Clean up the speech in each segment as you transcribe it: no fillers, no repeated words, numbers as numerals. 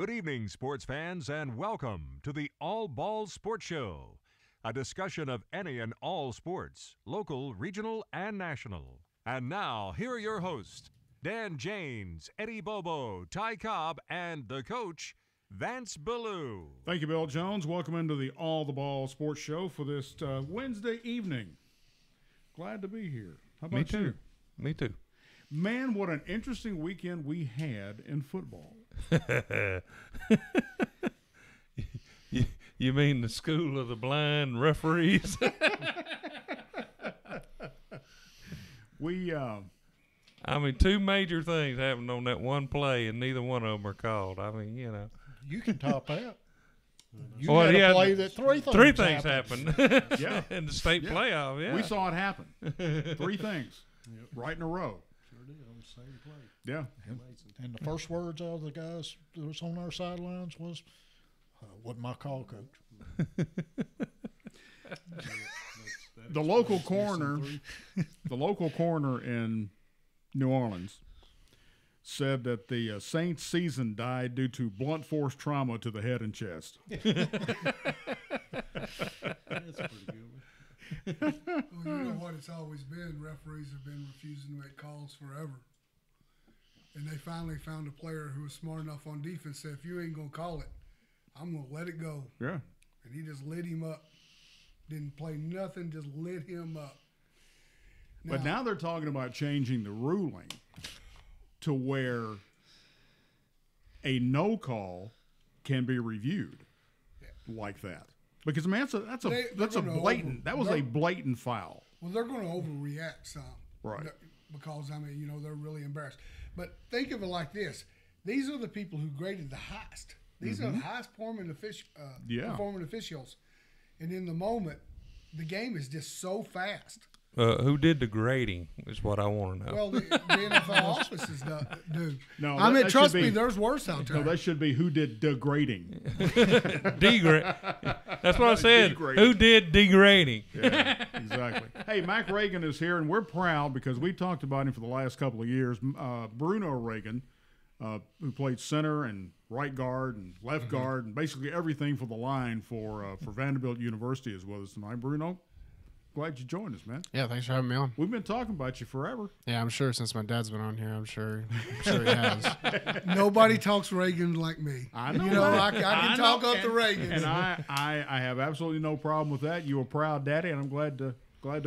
Good evening, sports fans, and welcome to the All Balls Sports Show, a discussion of any and all sports, local, regional, and national. And now, here are your hosts, Dan Janes, Eddie Bobo, Ty Cobb, and the coach, Vance Ballou. Thank you, Bill Jones. Welcome into the All the Ball Sports Show for this Wednesday evening. Glad to be here. How about you? Me too. Man, what an interesting weekend we had in football. You mean the school of the blind referees? I mean, two major things happened on that one play, and neither one of them are called. I mean, you know. You can top that. You Well, had yeah, a play that three things happened. Yeah. In the state playoff, yeah. We saw it happen. Three things right in a row. Sure did on the same play. Yeah. Amazing. And the first words out of the guys that was on our sidelines was, wasn't my call, coach. The local coroner in New Orleans said that the Saints' season died due to blunt force trauma to the head and chest. That's a pretty good one. Well, you know what it's always been. Referees have been refusing to make calls forever. And they finally found a player who was smart enough on defense, said, if you ain't going to call it, I'm going to let it go. Yeah. And he just lit him up. Didn't play nothing, just lit him up. But now they're talking about changing the ruling to where a no call can be reviewed like that. Because, man, that's a blatant foul. Well, they're going to overreact some. Right. Because, I mean, you know, they're really embarrassed. But think of it like this. These are the people who graded the highest. These are the highest performing officials. And in the moment, the game is just so fast. Who did the grading is what I want to know. Well, the NFL offices do. No, I mean, trust me, there's worse out there. No, that should be who did degrading. That's what I said. Degrading. Who did degrading? Yeah, exactly. Hey, Mack Reagan is here, and we're proud because we talked about him for the last couple of years. Bruno Reagan, who played center and right guard and left guard and basically everything for the line for Vanderbilt University, is with us tonight. Bruno, glad you joined us, man. Yeah, thanks for having me on. We've been talking about you forever. Yeah, I'm sure since my dad's been on here, I'm sure he has. Nobody talks Reagan like me. I know. You know, I can talk up the Reagan. And I have absolutely no problem with that. You're a proud daddy, and I'm glad to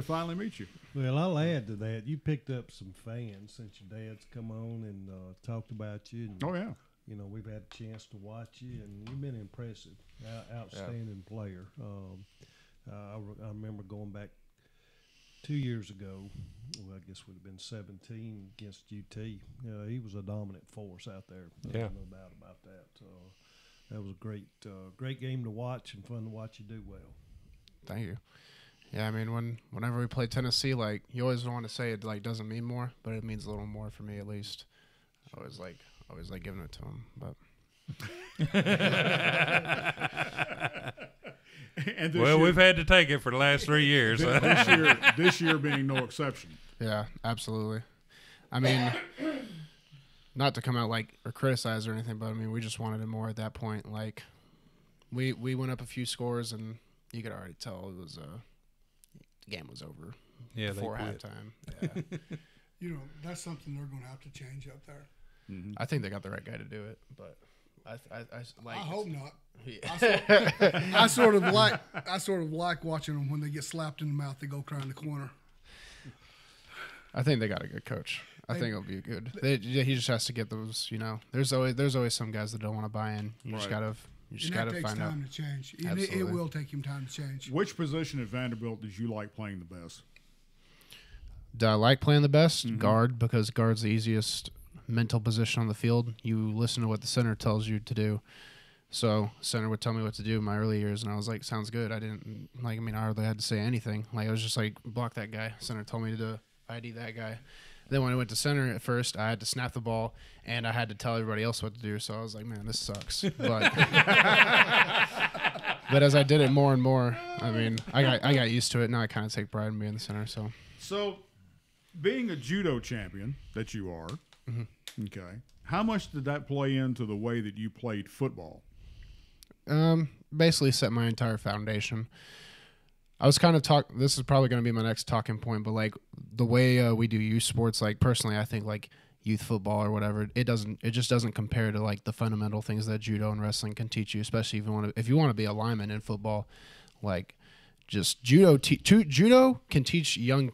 finally meet you. Well, I'll add to that. You picked up some fans since your dad's come on and talked about you. And, oh, yeah. You know, we've had a chance to watch you, and you've been impressive, outstanding player. I remember going back 2 years ago, well, I guess it would have been 17 against UT. He was a dominant force out there. Yeah. No doubt about that. That was a great game to watch and fun to watch you do well. Thank you. Yeah, I mean, whenever we play Tennessee, like, you always want to say it, like, doesn't mean more, but it means a little more for me at least. I always like giving it to him, but. Well, we've had to take it for the last 3 years. This year being no exception. Yeah, absolutely. I mean, not to come out or criticize or anything, but I mean, we just wanted it more at that point. Like, we went up a few scores, and you could already tell it was the game was over. Yeah, before halftime. Yeah. You know, that's something they're going to have to change up there. Mm-hmm. I think they got the right guy to do it, but I hope not. Yeah. I sort of like watching them when they get slapped in the mouth. They go cry in the corner. I think they got a good coach. I think it'll be good. He just has to get those. You know, there's always some guys that don't want to buy in. You just gotta find out. It takes time to change. It will take him time to change. Which position at Vanderbilt did you like playing the best? Do I like playing the best? Guard, because guard's the easiest mental position on the field. You listen to what the center tells you to do. So center would tell me what to do in my early years, and I was like, sounds good. I hardly had to say anything. Like, I was just like, block that guy. Center told me to do ID that guy. Then when I went to center at first, I had to snap the ball, and I had to tell everybody else what to do. So I was like, man, this sucks. But but as I did it more and more, I mean, I got used to it. Now I kind of take pride in being the center. So being a judo champion that you are, okay, How much did that play into the way that you played football? Basically set my entire foundation. I was kind of this is probably going to be my next talking point, but like the way we do youth sports, like personally, I think like youth football or whatever, it just doesn't compare to like the fundamental things that judo and wrestling can teach you, especially if you want to be a lineman in football. Like just judo can teach young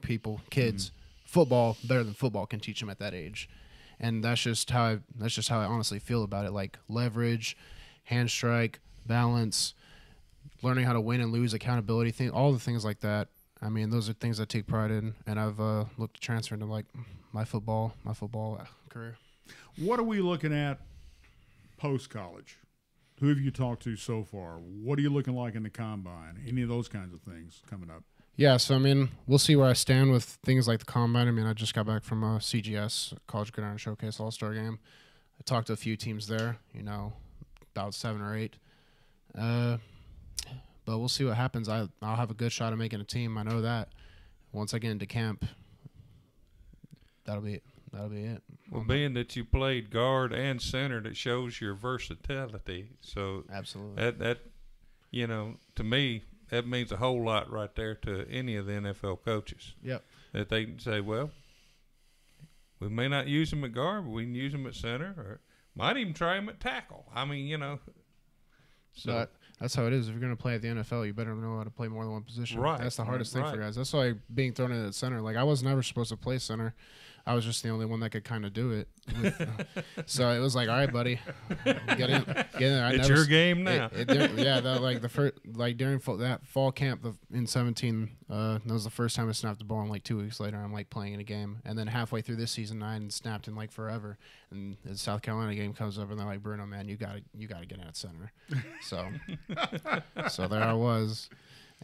people, kids, football better than football can teach them at that age. And that's just how I honestly feel about it. Like leverage, hand strike, balance, learning how to win and lose, accountability, all the things like that. I mean, those are things I take pride in, and I've looked to transfer into like my football career. What are we looking at post college? Who have you talked to so far? What are you looking like in the combine? Any of those kinds of things coming up? Yeah, so I mean, we'll see where I stand with things like the combine. I mean, I just got back from a CGS, College Gridiron Showcase All-Star game. I talked to a few teams there, about 7 or 8. But we'll see what happens. I'll have a good shot at making a team. I know that. Once I get into camp, that'll be it. Well, being that you played guard and center, that shows your versatility. So absolutely, that to me, that means a whole lot right there to any of the NFL coaches. Yep. That they can say, well, we may not use him at guard, but we can use him at center, or might even try him at tackle. I mean, So that's how it is. If you're going to play at the NFL, you better know how to play more than one position. Right. That's the hardest thing for guys. That's why being thrown in at center. Like I was never supposed to play center. I was just the only one that could kind of do it. So it was like, all right, buddy, get in there. It's your game now. During that fall camp in 17, that was the first time I snapped the ball. And like 2 weeks later, I'm like playing in a game. And then halfway through this season, I hadn't snapped in like forever. And the South Carolina game comes up, and they're like, Bruno, man, you gotta get in at center. So there I was.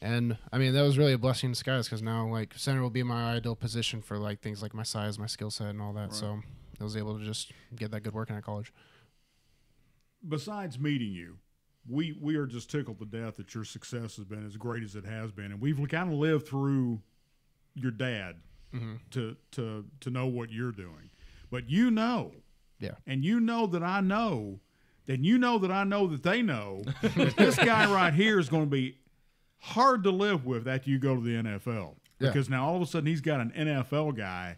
And I mean, that was really a blessing in disguise, because now like center will be my ideal position for like things like my size, my skill set, and all that. Right. So I was able to just get that good work in at college. Besides meeting you, we are just tickled to death that your success has been as great as it has been, and we've kind of lived through your dad to know what you're doing. But yeah, and that I know, then that I know that they know that this guy right here is going to be hard to live with after you go to the NFL, because now all of a sudden he's got an NFL guy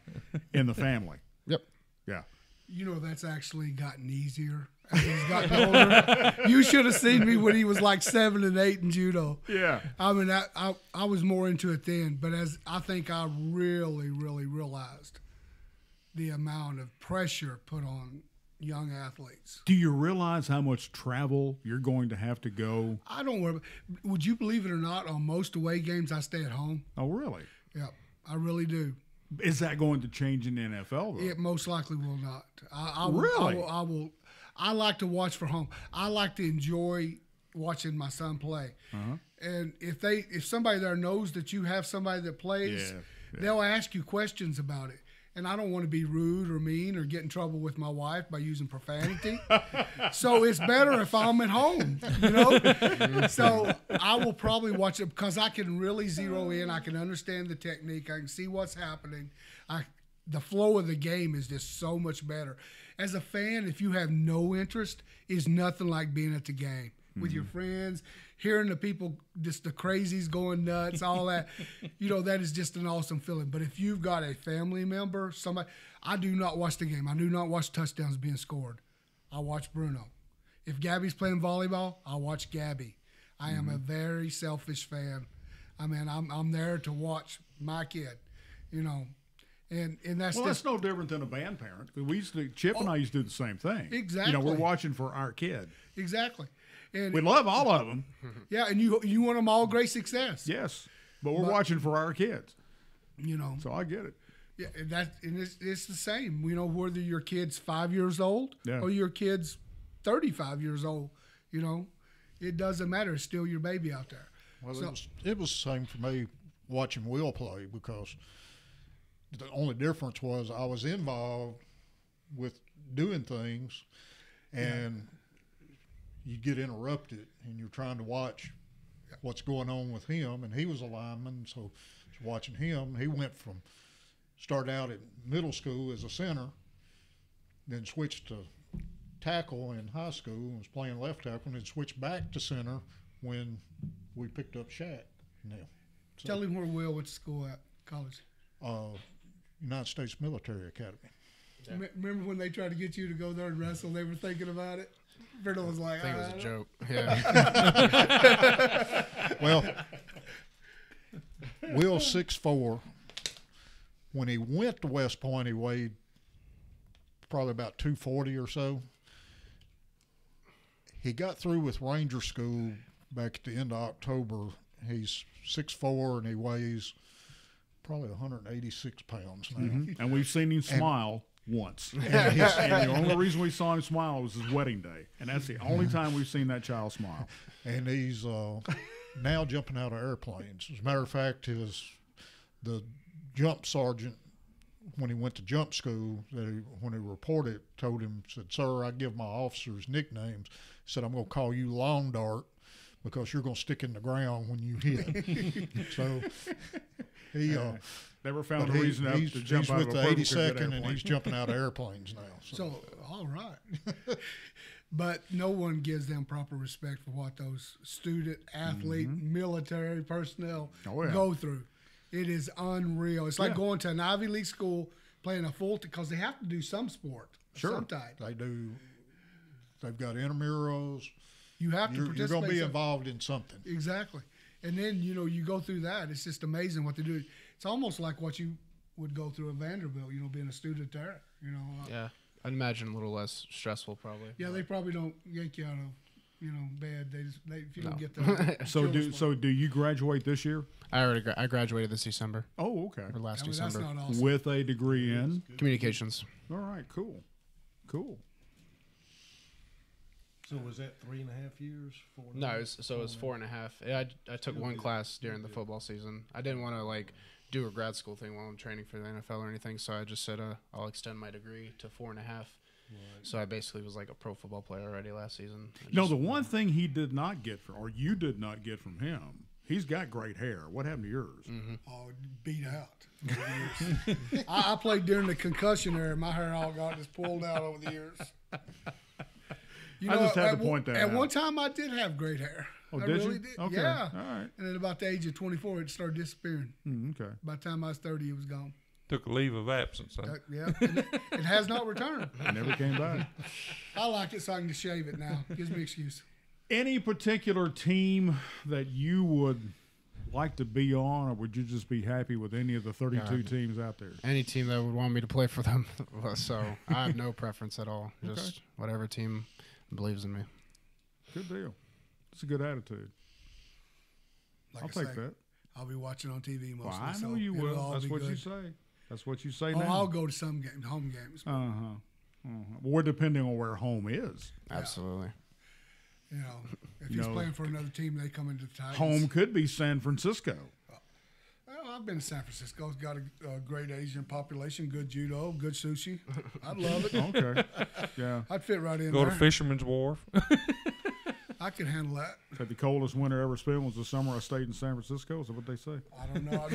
in the family. Yep. Yeah. That's actually gotten easier as he's gotten older. You should have seen me when he was like 7 and 8 in judo. Yeah. I mean, I was more into it then, but as I think I really, really realized the amount of pressure put on young athletes. Do you realize how much travel you're going to have to go? I don't worry. Would you believe it or not, on most away games, I stay at home. Oh, really? Yeah, I really do. Is that going to change in the NFL, though? It most likely will not. Really? I will. I like to watch for home. I like to enjoy watching my son play. Uh-huh. And if somebody there knows that you have somebody that plays, they'll ask you questions about it. And I don't want to be rude or mean or get in trouble with my wife by using profanity. So it's better if I'm at home, So I will probably watch it because I can really zero in. I can understand the technique. I can see what's happening. The flow of the game is just so much better. As a fan, if you have no interest, it's nothing like being at the game with your friends, hearing the people, just the crazies going nuts, all that, that is just an awesome feeling. But if you've got a family member, somebody, I do not watch the game. I do not watch touchdowns being scored. I watch Bruno. If Gabby's playing volleyball, I watch Gabby. I am a very selfish fan. I mean, I'm there to watch my kid, And that's that's no different than a band parent. Chip and I used to do the same thing. Exactly. We're watching for our kid. Exactly. And we love all of them. Yeah, and you want them all great success. Yes, but we're watching for our kids. So I get it. Yeah, and it's the same. Whether your kid's 5 years old or your kid's 35 years old, it doesn't matter. It's still your baby out there. Well, it was the same for me watching Will play, because the only difference was I was involved with doing things, and you get interrupted, and you're trying to watch what's going on with him. And he was a lineman, so watching him, he started out at middle school as a center, then switched to tackle in high school and was playing left tackle, and then switched back to center when we picked up Shaq. Now, so, Tell him where Will went to school at college. United States Military Academy. Yeah. Remember when they tried to get you to go there and wrestle? They were thinking about it. Bruno was like, I think it was a joke. Yeah. Well, Will's 6'4". When he went to West Point, he weighed probably about 240 or so. He got through with Ranger School back at the end of October. He's 6'4", and he weighs probably 186 pounds now. Mm-hmm. And we've seen him smile once. And the only reason we saw him smile was his wedding day. And that's the only time we've seen that child smile. And he's now jumping out of airplanes. As a matter of fact, the jump sergeant, when he went to jump school, when he reported, told him, said, "Sir, I give my officers nicknames." Said, "I'm going to call you Long Dart because you're going to stick in the ground when you hit." So he never found a reason to jump he's out with of a the perfectly good 82nd, and airplane. he's jumping out of airplanes now. So, all right. But no one gives them proper respect for what those student, athlete, military personnel go through. It is unreal. It's like going to an Ivy League school, playing a full because they have to do some sport. Sure. Some type. They do. They've got intramurals. You have to You're participate. going to be involved in something. Exactly. And then, you go through that. It's just amazing what they do. It's almost like what you would go through at Vanderbilt, being a student there. Yeah. I'd imagine a little less stressful, probably. Yeah, they probably don't yank you out of, bed. If you don't get there. So do you graduate this year? I graduated this December. Oh, okay. Or last That's December. not awesome. With a degree in? Communications. All right, cool. So was that 3.5 years? 4.5? No, it was 4.5. Yeah, I took one class during the football season. I didn't want to do a grad school thing while I'm training for the NFL or anything, so I just said I'll extend my degree to 4.5. Right. So I basically was like a pro football player already last season. The one thing he did not get from, or you did not get from him, he's got great hair. What happened to yours? Mm-hmm. Oh, beat out. I played during the concussion era. My hair all got just pulled out over the years. I just had to point that out. At one time, I did have great hair. Oh, I did really you? did. Okay. Yeah. All right. And then about the age of 24, it started disappearing. Okay. By the time I was 30, it was gone. Took a leave of absence. Huh? Yeah. It has not returned. It never came back. I like it so I can just shave it now. Gives me an excuse. Any particular team that you would like to be on, or would you just be happy with any of the 32 teams out there? Any team that would want me to play for them. So I have no preference at all. Just whatever team believes in me. Good deal. It's a good attitude. Like I'll I take say, that. I'll be watching on TV mostly. Well, I so know you it'll will. all That's be what good. you say. That's what you say Oh, now. I'll go to some games, home games. Well, we're depending on where home is. Absolutely. If he's playing for another team, they come into the Titans. Home could be San Francisco. Well, I've been to San Francisco. It's got a great Asian population, good judo, good sushi. I'd love it. Okay. Yeah. I'd fit right in Go there. to Fisherman's Wharf. I could handle that. Said the coldest winter ever spent was the summer I stayed in San Francisco. Is that what they say? I don't know.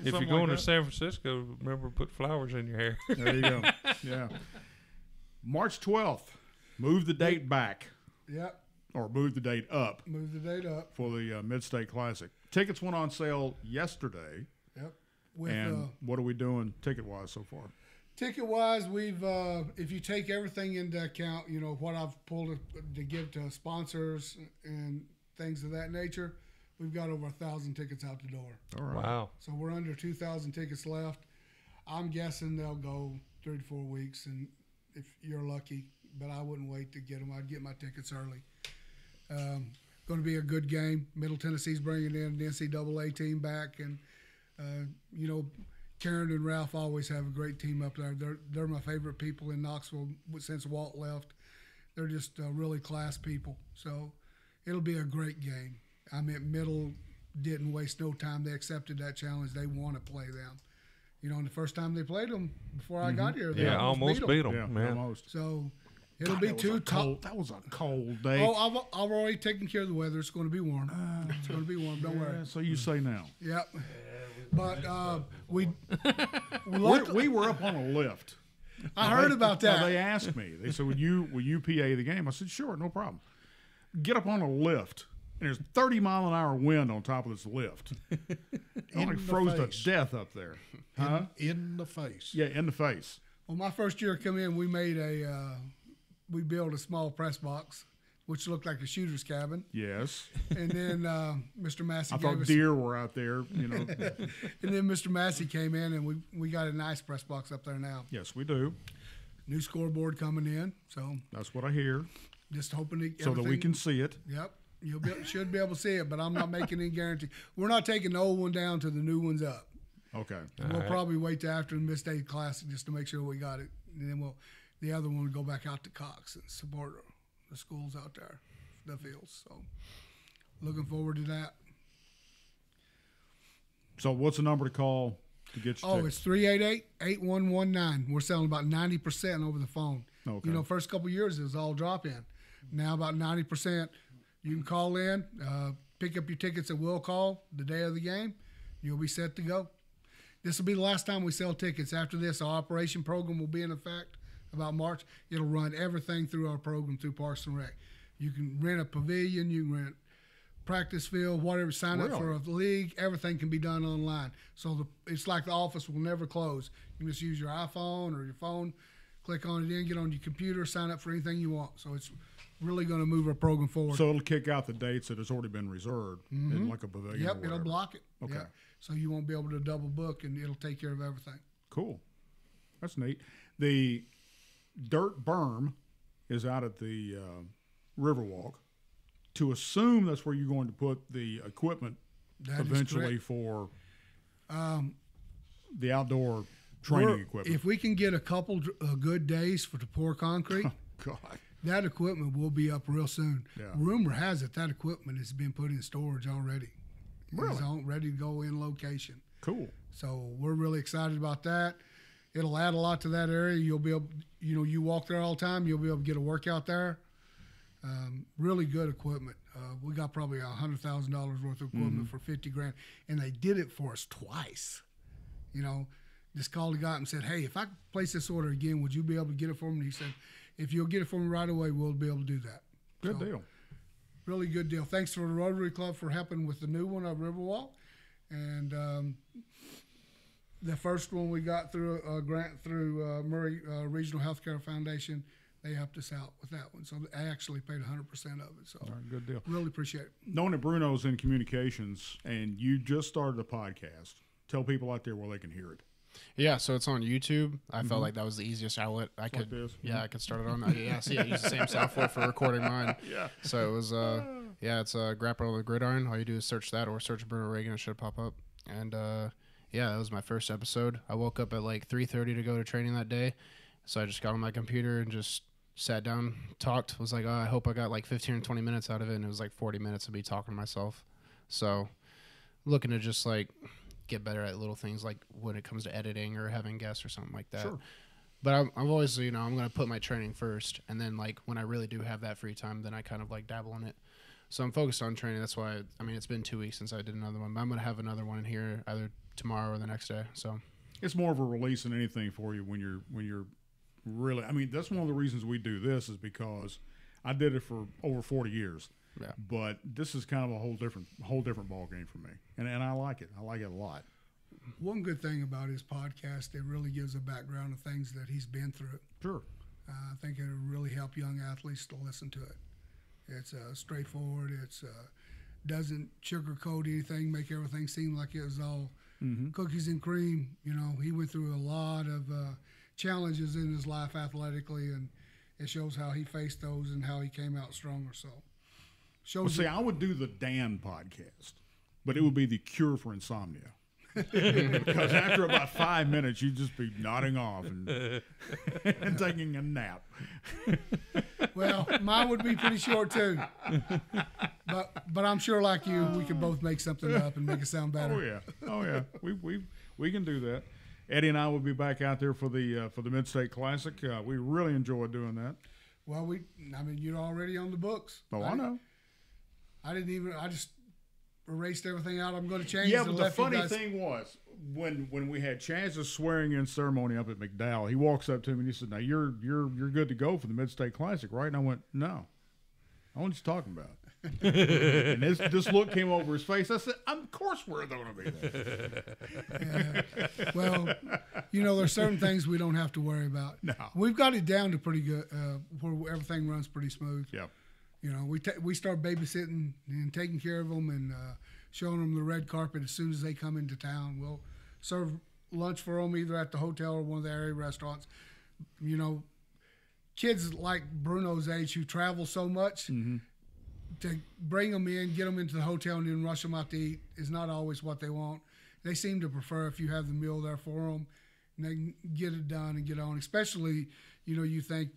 If you're going to San Francisco, remember to put flowers in your hair. There you go. Yeah. March 12th. Move the date back. Yep. Or move the date up. Move the date up. For the Mid-State Classic. Tickets went on sale yesterday. Yep. And what are we doing ticket-wise so far? Ticket-wise, we've if you take everything into account, what I've pulled to give to sponsors and things of that nature, we've got over 1,000 tickets out the door. All right. Wow. So we're under 2,000 tickets left. I'm guessing they'll go 3 to 4 weeks, and if you're lucky, but I wouldn't wait to get them. I'd get my tickets early. Going to be a good game. Middle Tennessee's bringing in the NCAA team back, and Karen and Ralph always have a great team up there. They're my favorite people in Knoxville since Walt left. They're just really class people. So it'll be a great game. I mean, Middle didn't waste no time. They accepted that challenge. They want to play them. And the first time they played them before I got here, they almost beat them. Yeah, man. almost. So It'll be too cold. That was a cold day. Oh, I've already taken care of the weather. It's going to be warm. It's going to be warm. Don't worry. So you say now. Yep. But we were up on a lift. I heard about that. Now they asked me. They said, "Will you PA the game?" I said, "Sure, no problem." Get up on a lift, and there's 30-mile-an-hour wind on top of this lift. I like froze to death up there. Huh? In the face. Yeah, in the face. Well, my first year I come in, we built a small press box, which looked like a shooter's cabin. Yes. And then Mr. Massey I gave thought us, deer were out there, you know. and then Mr. Massey came in, and we got a nice press box up there now. Yes, we do. New scoreboard coming in, so That's what I hear. just hoping to So that we can see it. Yep, should be able to see it, but I'm not making any guarantee. We're not taking the old one down till the new one's up. Okay. We'll probably wait till after the Mid-State Classic just to make sure we got it, and then the other one will go back out to Cox and support the schools out there, the fields. So, looking forward to that. So what's the number to call to get your tickets? It's 388-8119. We're selling about 90% over the phone. Okay. You know, first couple of years it was all drop-in. Now about 90%. You can call in, pick up your tickets at will call the day of the game. You'll be set to go. This will be the last time we sell tickets. After this, our operation program will be in effect about March. It'll run everything through our program through Parks and Rec. You can rent a pavilion, you can rent practice field, whatever, sign up for a league. Everything can be done online. So it's like the office will never close. You can just use your iPhone or your phone, click on it in, get on your computer, sign up for anything you want. So it's really going to move our program forward. So it'll kick out the dates that has already been reserved in like a pavilion. Yep, it'll block it. Okay. Yep. So you won't be able to double book, and it'll take care of everything. Cool. That's neat. The dirt berm is out at the Riverwalk. To assume that's where you're going to put the equipment That is eventually correct. for the outdoor training equipment. If we can get a couple good days for the pour concrete, God. that equipment will be up real soon. Yeah. Rumor has it that equipment has been put in storage already. Really? It's ready to go in location. Cool. So we're really excited about that. It'll add a lot to that area. You'll be able, you walk there all the time. You'll be able to get a workout there. Really good equipment. We got probably $100,000 worth of equipment for $50,000, and they did it for us twice. Just called the guy and said, "Hey, if I place this order again, would you be able to get it for me?" And he said, "If you'll get it for me right away, we'll be able to do that." Good deal. Really good deal. Thanks to the Rotary Club for helping with the new one at Riverwalk. And the first one we got through a grant through Murray Regional Healthcare Foundation. They helped us out with that one. So I actually paid 100% of it. So All right, good deal. really appreciate it. Knowing that Bruno's in communications and you just started a podcast, tell people out there where they can hear it. Yeah, so it's on YouTube. I felt like that was the easiest outlet I could. this. Yeah, I could start it on that. Yeah, see, I use the same software for recording mine. Yeah. So it was, it's Grapple on the Gridiron. All you do is search that or search Bruno Reagan. It should pop up. And that was my first episode. I woke up at like 3:30 to go to training that day. So I just got on my computer and just sat down, talked. Was like, I hope I got like 15 or 20 minutes out of it. And it was like 40 minutes of me talking to myself. So looking to just like get better at little things like when it comes to editing or having guests or something like that. Sure. But I've always, I'm going to put my training first. And then like when I really do have that free time, then I kind of like dabble in it. So I'm focused on training. That's why, it's been 2 weeks since I did another one. But I'm going to have another one in here either tomorrow or the next day. So It's more of a release than anything for you when you're really, that's one of the reasons we do this is because I did it for over 40 years. Yeah. But this is kind of a whole different ball game for me. And I like it. I like it a lot. One good thing about his podcast, it really gives a background of things that he's been through. Sure. I think it'll really help young athletes to listen to it. It's straightforward. It's doesn't sugarcoat anything, make everything seem like it was all cookies and cream. He went through a lot of challenges in his life athletically, and it shows how he faced those and how he came out stronger. So, I would do the Dan podcast, but it would be the cure for insomnia. Because after about 5 minutes, you'd just be nodding off and taking a nap. Well, mine would be pretty short too, but I'm sure, like you, we could both make something up and make it sound better. Oh yeah. We can do that. Eddie and I will be back out there for the Mid-State Classic. We really enjoyed doing that. Well, you're already on the books. Oh, I know. I just erased everything out. I'm going to change. Yeah, but the funny thing was when we had Chance's swearing in ceremony up at McDowell, he walks up to me and he said, "Now you're good to go for the Mid-State Classic, right?" And I went, "No, I what you talking about." And this look came over his face. I said, "Of course we're going to be there." Yeah. Well, there's certain things we don't have to worry about. No, we've got it down to pretty good, where everything runs pretty smooth. Yeah. We start babysitting and taking care of them and showing them the red carpet as soon as they come into town. We'll serve lunch for them either at the hotel or one of the area restaurants. Kids like Bruno's age who travel so much, to bring them in, get them into the hotel, and then rush them out to eat is not always what they want. They seem to prefer if you have the meal there for them, and they can get it done and get on. Especially, you think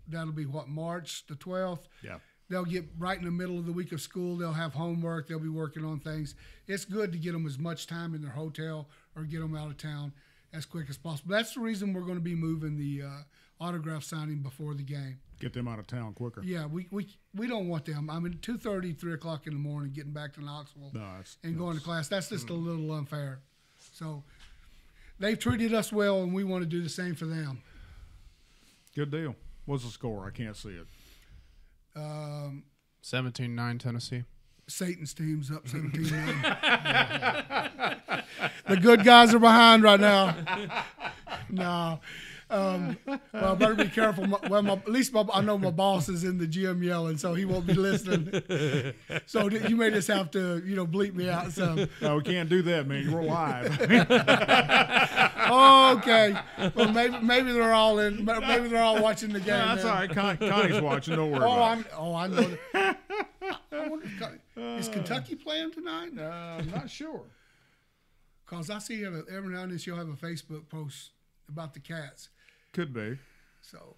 that'll be March the 12th. Yeah. They'll get right in the middle of the week of school. They'll have homework. They'll be working on things. It's good to get them as much time in their hotel or get them out of town as quick as possible. That's the reason we're going to be moving the autograph signing before the game. Get them out of town quicker. Yeah, we don't want them. 2:30, 3 o'clock in the morning, getting back to Knoxville and going to class. That's just a little unfair. So they've treated us well, and we want to do the same for them. Good deal. What's the score? I can't see it. 17-9 Tennessee. Satan's team's up 17-9. The good guys are behind right now. No. Well, better be careful. At least I know my boss is in the gym yelling, so he won't be listening. So you may just have to, bleep me out some. No, we can't do that, man. We're live. Okay. Well, maybe they're all in. Maybe they're all watching the game. No, that's all right. Connie's watching. Don't worry about it. I know. I wonder is Kentucky playing tonight? I'm not sure. Because I see every now and then she'll have a Facebook post about the Cats. Could be. So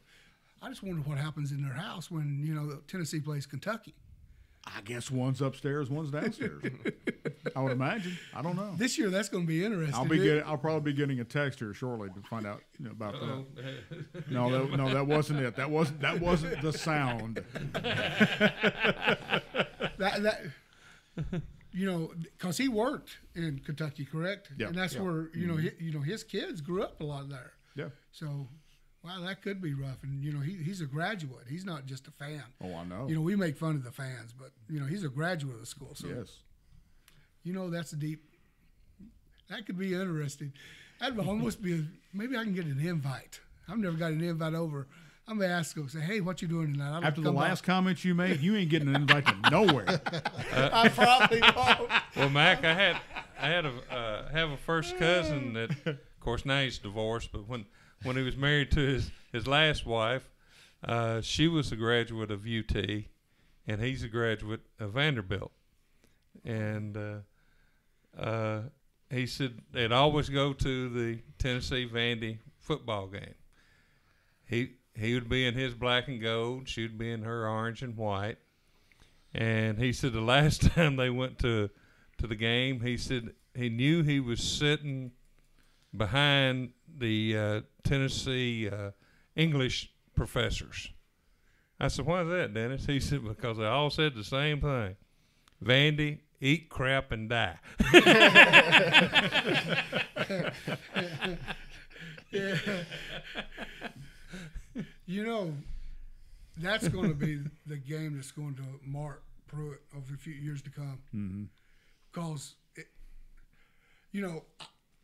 I just wonder what happens in their house when, Tennessee plays Kentucky. I guess one's upstairs, one's downstairs. I would imagine. I don't know. This year, that's going to be interesting. I'll probably be getting a text here shortly to find out about that. No, that wasn't it. That wasn't the sound. Because he worked in Kentucky, correct? Yeah. And that's where his kids grew up a lot there. Yeah. So, wow, that could be rough. And he's a graduate. He's not just a fan. Oh, I know. We make fun of the fans, but he's a graduate of the school. So, yes. That's a deep. That could be interesting. That'd almost be. Maybe I can get an invite. I've never got an invite over. I'm gonna ask him. Say, hey, what you doing tonight? After the last comments you made, you ain't getting an invite to nowhere. I probably won't. Well, Mac, I had a first cousin that, of course, now he's divorced, but when he was married to his last wife, she was a graduate of UT, and he's a graduate of Vanderbilt, and he said they'd always go to the Tennessee Vandy football game. He would be in his black and gold. She would be in her orange and white. And he said the last time they went to the game, he said he knew he was sitting behind the Tennessee English professors. I said, why is that, Dennis? He said, because they all said the same thing. Vandy, eat crap and die. Yeah. That's going to be the game that's going to mark Pruitt over a few years to come. Mm-hmm. Because,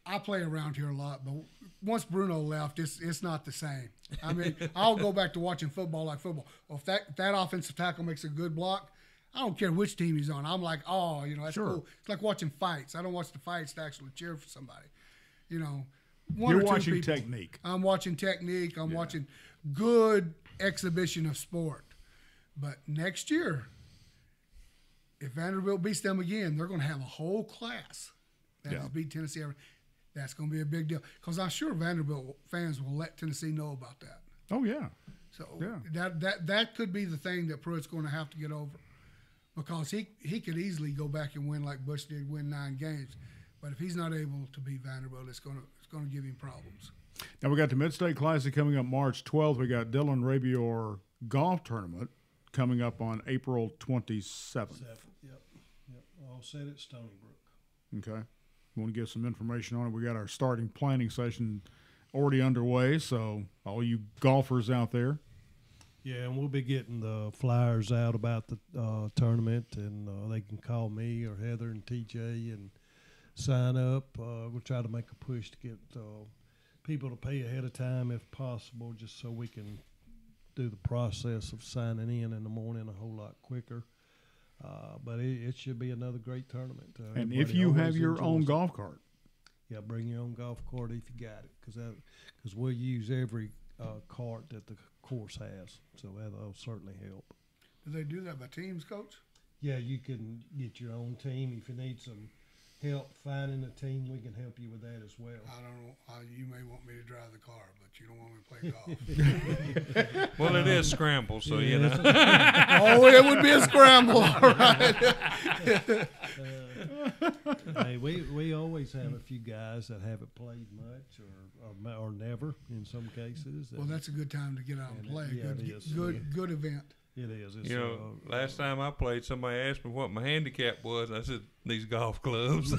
I play around here a lot, but once Bruno left, it's not the same. I'll go back to watching football like football. Well, if that offensive tackle makes a good block, I don't care which team he's on. I'm like, that's cool. It's like watching fights. I don't watch the fights to actually cheer for somebody. You're watching technique. I'm watching technique. I'm watching good exhibition of sport. But next year, if Vanderbilt beats them again, they're going to have a whole class that has beat Tennessee. That's going to be a big deal because I'm sure Vanderbilt fans will let Tennessee know about that. Oh yeah. So that could be the thing that Pruitt's going to have to get over because he could easily go back and win like Bush did, win 9 games. But if he's not able to beat Vanderbilt, it's going to give him problems. Now we got the Mid-State Classic coming up March 12th. We got Dylan Rabior golf tournament coming up on April 27th. Yep. All set at Stony Brook. Okay. We want to give some information on it. We got our starting planning session already underway, so all you golfers out there. Yeah, and we'll be getting the flyers out about the tournament, and they can call me or Heather and TJ and sign up. We'll try to make a push to get people to pay ahead of time if possible, just so we can do the process of signing in the morning a whole lot quicker. But it should be another great tournament. And if you have your own golf cart. Yeah, bring your own golf cart if you got it, because we'll use every cart that the course has, so that'll certainly help. Do they do that by teams, Coach? Yeah, you can get your own team. If you need some help finding a team, we can help you with that as well. I don't know. You may want me to drive the car, but you don't want me to play golf. Well, it is scramble, so you know. Oh, it would be a scramble, all right. Hey, we always have a few guys that haven't played much or never in some cases. Well, that's a good time to get out and play. Yeah, it is. Good event. It is. It's, You know, last time I played, somebody asked me what my handicap was, and I said, these golf clubs. I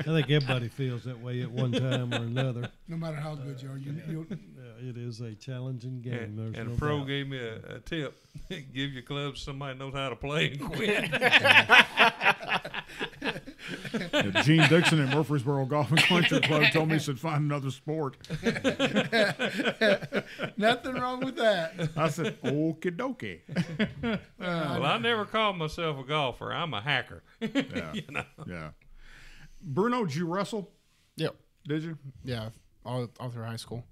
think everybody feels that way at one time or another. No matter how good you are, it is a challenging game. And a pro gave me a tip. Give your clubs to somebody who knows how to play and quit. Gene Dixon at Murfreesboro Golf and Country Club told me he should find another sport. Nothing wrong with that. I said, okie dokie. Well, I never called myself a golfer. I'm a hacker. Yeah. You know? Yeah. Bruno, did you wrestle? Yep. Did you? Yeah, all through high school.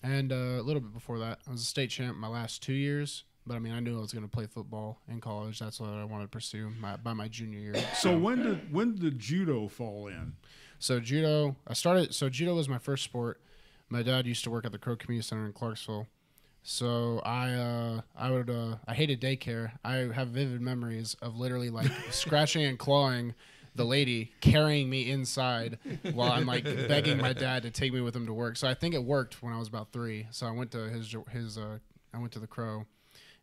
And a little bit before that, I was a state champ my last 2 years. But, I mean, I knew I was going to play football in college. That's what I wanted to pursue by my junior year. So when did judo fall in? So judo was my first sport. My dad used to work at the Crow Community Center in Clarksville. So I hated daycare. I have vivid memories of literally like scratching and clawing the lady carrying me inside while I'm like begging my dad to take me with him to work. So I think it worked when I was about 3. So I went to I went to the Crow,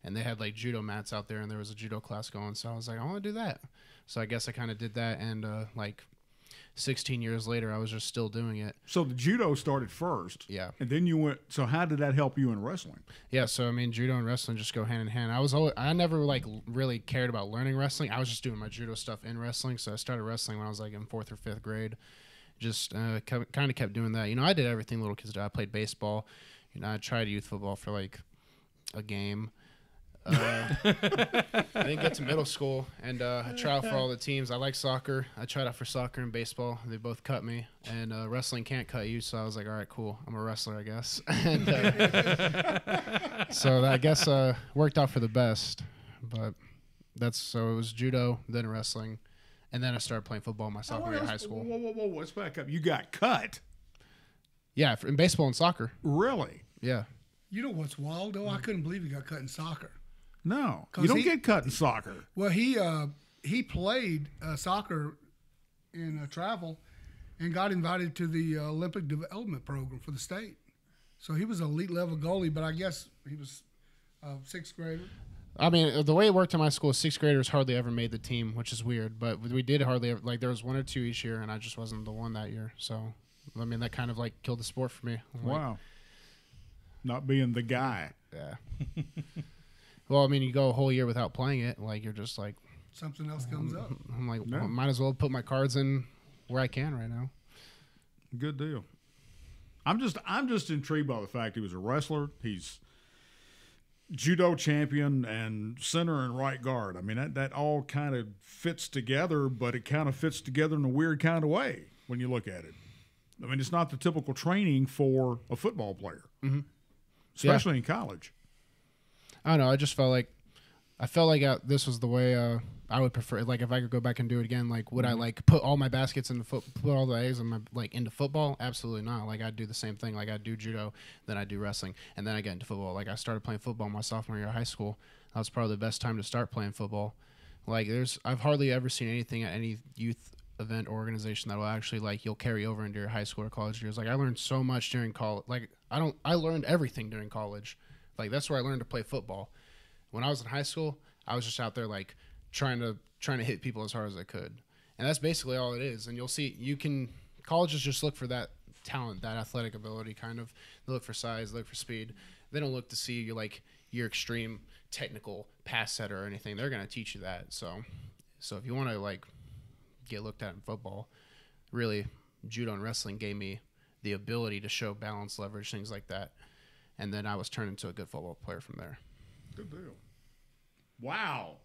and they had like judo mats out there, and there was a judo class going. So I was like, I want to do that. So I guess I kind of did that, and like 16 years later, I was just still doing it. So the judo started first. Yeah. And then you went, so how did that help you in wrestling? Yeah, so I mean, judo and wrestling just go hand in hand. I never like really cared about learning wrestling. I was just doing my judo stuff in wrestling. So I started wrestling when I was like in 4th or 5th grade. Just kind of kept doing that. You know, I did everything little kids did. I played baseball. You know, I tried youth football for like a game. I didn't get to middle school, and I tried out for all the teams. I like soccer. I tried out for soccer and baseball. They both cut me, and wrestling can't cut you, so I was like, all right, cool. I'm a wrestler, I guess. And, so that, I guess worked out for the best. But so it was judo, then wrestling, and then I started playing football my sophomore year in high school. Whoa, let's back up. You got cut? Yeah, in baseball and soccer. Really? Yeah. You know what's wild, though? I couldn't believe he got cut in soccer. No, you don't get cut in soccer. Well, he played soccer in travel and got invited to the Olympic development program for the state. So he was an elite level goalie, but I guess he was a 6th grader. I mean, the way it worked in my school, 6th graders hardly ever made the team, which is weird. But we did hardly ever, like there was 1 or 2 each year, and I just wasn't the one that year. So, I mean, that kind of like killed the sport for me. Wow. Not being the guy. Yeah. Well, I mean, you go a whole year without playing it, like you're just like something else comes up. I'm like, well, might as well put my cards in where I can right now. Good deal. I'm just intrigued by the fact he was a wrestler. He's judo champion and center and right guard. I mean, that all kind of fits together, but it kind of fits together in a weird kind of way when you look at it. I mean, it's not the typical training for a football player, especially in college. I don't know. I just felt like this was the way I would prefer. Like if I could go back and do it again, like would I like put all my baskets into put all the eggs in my into football? Absolutely not. Like I'd do the same thing. Like I'd do judo, then I'd do wrestling, and then I get into football. Like I started playing football my sophomore year of high school. That was probably the best time to start playing football. Like I've hardly ever seen anything at any youth event or organization that will actually like you'll carry over into your high school or college years. Like I learned so much during college. Like I learned everything during college. Like that's where I learned to play football. When I was in high school, I was just out there like trying to hit people as hard as I could. And that's basically all it is. And you'll see colleges just look for that talent, that athletic ability kind of. They look for size, they look for speed. They don't look to see you like your extreme technical pass setter or anything. They're going to teach you that. So if you want to like get looked at in football, really judo and wrestling gave me the ability to show balance, leverage, things like that. And then I was turned into a good football player from there. Good deal. Wow.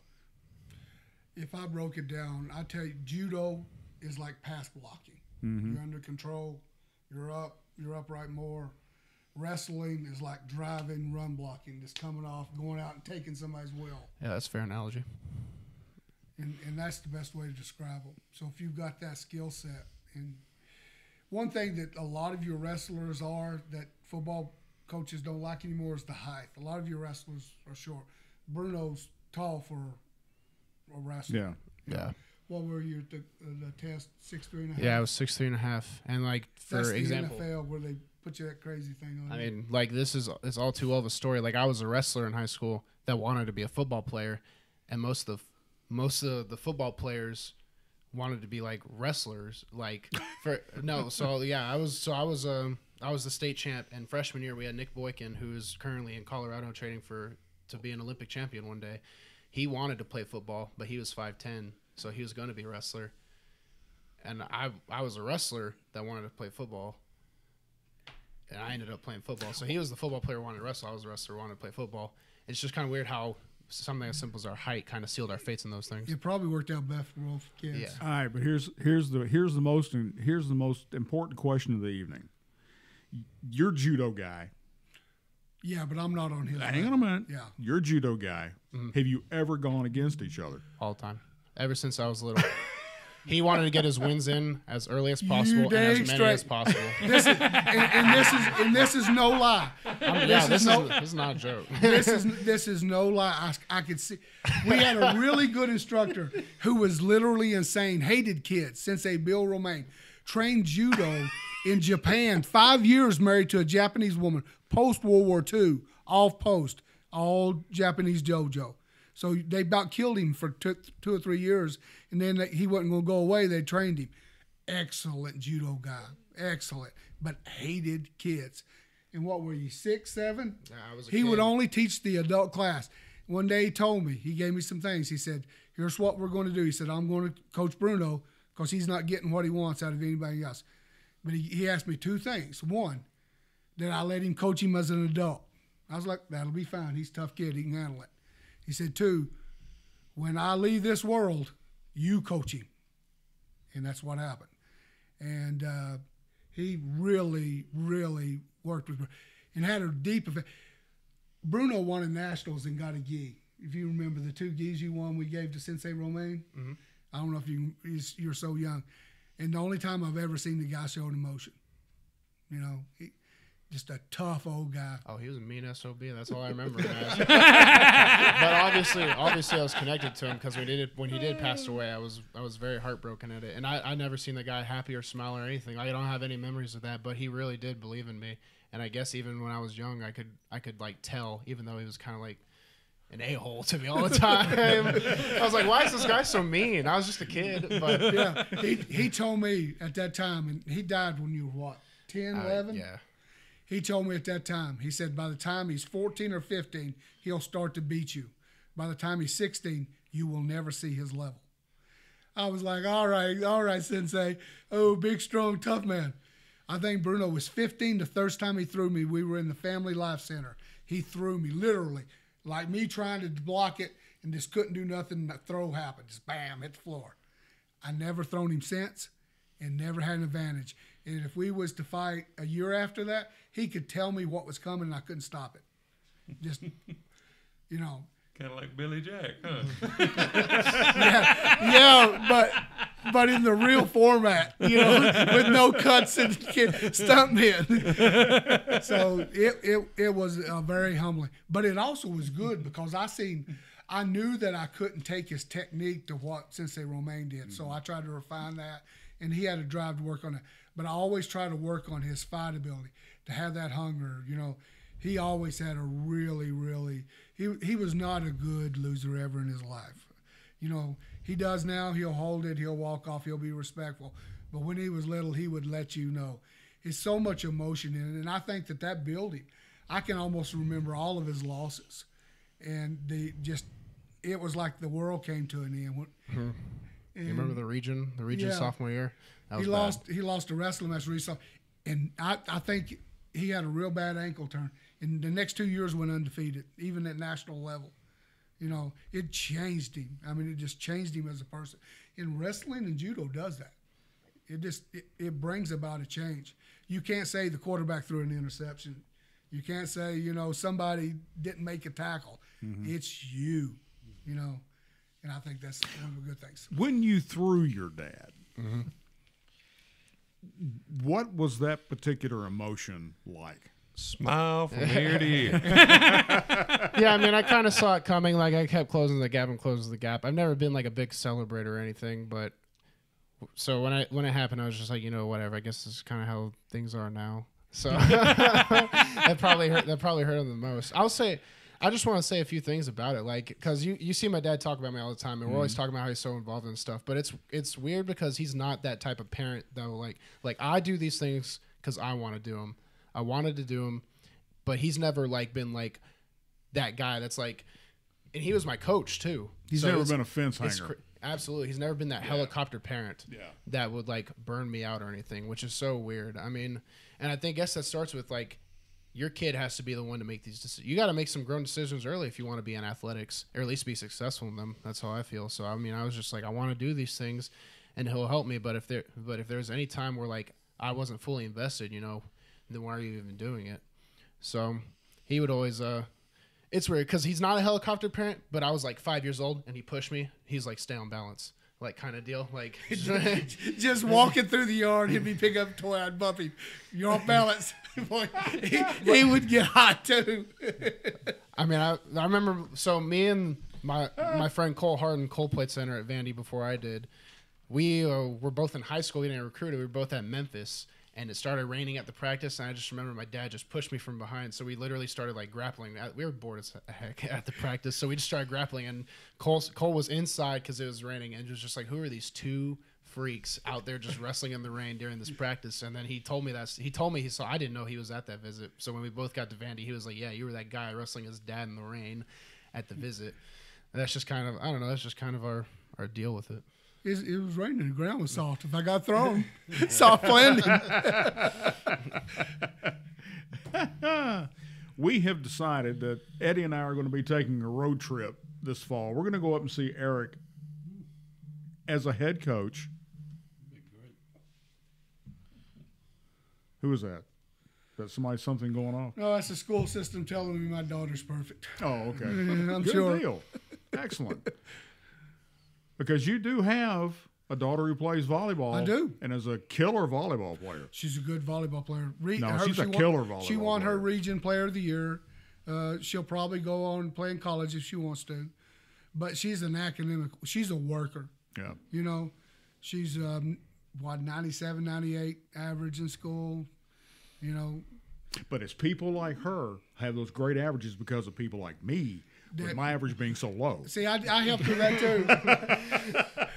If I broke it down, I tell you, judo is like pass blocking. Mm-hmm. You're under control. You're upright more. Wrestling is like driving, run blocking, just coming off, going out and taking somebody's will. Yeah, that's a fair analogy. And that's the best way to describe them. So if you've got that skill set, and one thing that a lot of your wrestlers are that football coaches don't like anymore is the height. A lot of your wrestlers are short. Bruno's tall for a wrestler. Yeah. What were you at the test? 6'3.5"? Yeah, I was 6'3.5", and like for that's example, the NFL where they put you that crazy thing on. I mean, like it's all too well of a story. Like I was a wrestler in high school that wanted to be a football player, and most of the football players wanted to be like wrestlers. Like I was the state champ, and freshman year we had Nick Boykin, who is currently in Colorado training to be an Olympic champion one day. He wanted to play football, but he was 5'10", so he was going to be a wrestler. And I was a wrestler that wanted to play football, and I ended up playing football. So he was the football player who wanted to wrestle. I was the wrestler who wanted to play football. It's just kind of weird how something as simple as our height kind of sealed our fates in those things. It probably worked out best for both kids. Yeah. All right, but here's the most important question of the evening. You're judo guy. Yeah, but I'm not on his. Hang on a minute. Yeah. You're judo guy. Mm-hmm. Have you ever gone against each other? All the time. Ever since I was little. He wanted to get his wins in as early as possible and as many as possible. This is no lie. This is not a joke. This is no lie. I could see. We had a really good instructor who was literally insane, hated kids. Sensei Bill Romaine, trained judo in Japan, 5 years married to a Japanese woman, post-World War II, off post, all Japanese dojo. So they about killed him for 2 or 3 years, and then he wasn't going to go away. They trained him. Excellent judo guy. Excellent. But hated kids. And what were you, 6, 7? I was a he kid. would only teach the adult class. One day he told me, he gave me some things. He said, here's what we're going to do. He said, I'm going to coach Bruno because he's not getting what he wants out of anybody else. But he asked me 2 things. One, that I let him coach him as an adult. I was like, that'll be fine. He's a tough kid. He can handle it. He said, 2, when I leave this world, you coach him. And that's what happened. And he really, really worked with me and had a deep effect. Bruno won in nationals and got a gi. If you remember the 2 gis you won, we gave to Sensei Romaine. Mm-hmm. I don't know if you're so young. And the only time I've ever seen the guy show emotion. You know, just a tough old guy. Oh, he was a mean SOB. That's all I remember him as. But obviously, I was connected to him because when he did pass away, I was very heartbroken at it. And I never seen the guy happy or smile or anything. I don't have any memories of that. But he really did believe in me. And I guess even when I was young, I could like tell, even though he was kind of like an a-hole to me all the time. I was like, why is this guy so mean? I was just a kid. But yeah, he told me at that time, and he died when you were what, 10, 11? Yeah. He told me at that time, he said, by the time he's 14 or 15, he'll start to beat you. By the time he's 16, you will never see his level. I was like, all right, Sensei. Oh, big, strong, tough man. I think Bruno was 15 the first time he threw me. We were in the Family Life Center. He threw me, literally, like me trying to block it and just couldn't do nothing. The throw happened. Just bam, hit the floor. I never thrown him since and never had an advantage. And if we was to fight a year after that, he could tell me what was coming and I couldn't stop it. Just, you know. Kind of like Billy Jack, huh? yeah, but in the real format, you know, with no cuts and stuntmen. So it was very humbling. But it also was good because I seen I knew that I couldn't take his technique to what Sensei Romaine did, so I tried to refine that, and he had a drive to work on it. But I always try to work on his fight ability, to have that hunger. You know, he always had a really, really he was not a good loser ever in his life. You know, he does now. He'll hold it. He'll walk off. He'll be respectful. But when he was little, he would let you know. There's so much emotion in it, and I think that building, I can almost remember all of his losses, and it was like the world came to an end. Mm-hmm. You remember the region sophomore year? That was He lost a wrestling match recently, and I think he had a real bad ankle turn. And the next 2 years went undefeated, even at national level. You know, it changed him. I mean, it just changed him as a person. And wrestling and judo does that. It brings about a change. You can't say the quarterback threw an interception. You can't say, you know, somebody didn't make a tackle. Mm-hmm. It's you, you know. And I think that's one of the good things. When you threw your dad, mm-hmm. what was that particular emotion like? Smile from ear to ear. Yeah, I mean, I kind of saw it coming. Like, I kept closing the gap. I've never been like a big celebrator or anything, but so when it happened, I was just like, you know, whatever. I guess this is kind of how things are now. So that probably hurt him the most. I just want to say a few things about it, like, because you see my dad talk about me all the time, and we're always talking about how he's so involved in stuff. But it's weird because he's not that type of parent though. Like I do these things because I want to do them. I wanted to do them, but he's never like been like that guy that's like, and he was my coach too. He's never been a fence hanger. Absolutely, he's never been that helicopter parent that would like burn me out or anything, which is so weird. I mean, and I guess that starts with like, your kid has to be the one to make these decisions. You got to make some grown decisions early if you want to be in athletics, or at least be successful in them. That's how I feel. So I mean, I was just like, I want to do these things, and he'll help me. But if there's any time where like I wasn't fully invested, you know, then why are you even doing it? So he would always. It's weird because he's not a helicopter parent, but I was like 5 years old and he pushed me. He's like, stay on balance. Like kind of deal, like just walking through the yard, he'd be picking up a toy, I'd bump him. You're off balance. Boy, he would get hot too. I mean, I remember. So me and my friend Cole Harden, Cole played center at Vandy before I did. We were both in high school. We didn't recruit. We were both at Memphis, and it started raining at the practice. And I just remember my dad just pushed me from behind. So we literally started like grappling. We were bored as heck at the practice, so we just started grappling. And Cole was inside because it was raining, and it was just like, who are these two freaks out there just wrestling in the rain during this practice? And then he told me he saw. I didn't know he was at that visit. So when we both got to Vandy, he was like, yeah, you were that guy wrestling his dad in the rain at the visit. And that's just kind of, I don't know, that's just kind of our deal with it. It was raining. The ground was soft. If I got thrown, soft landing. We have decided that Eddie and I are going to be taking a road trip this fall. We're going to go up and see Eric as a head coach. Who is that? Is that something going on? No, that's the school system telling me my daughter's perfect. Oh, okay. I'm Good sure. deal. Excellent. Because you do have a daughter who plays volleyball. I do. And is a killer volleyball player. She's a good volleyball player. She's a killer volleyball player. She won her region player of the year. She'll probably go on and play in college if she wants to. But she's an academic. She's a worker. Yeah. You know, she's, 97, 98 average in school, you know. But it's people like her have those great averages because of people like me, with my average being so low. See, I helped with that too.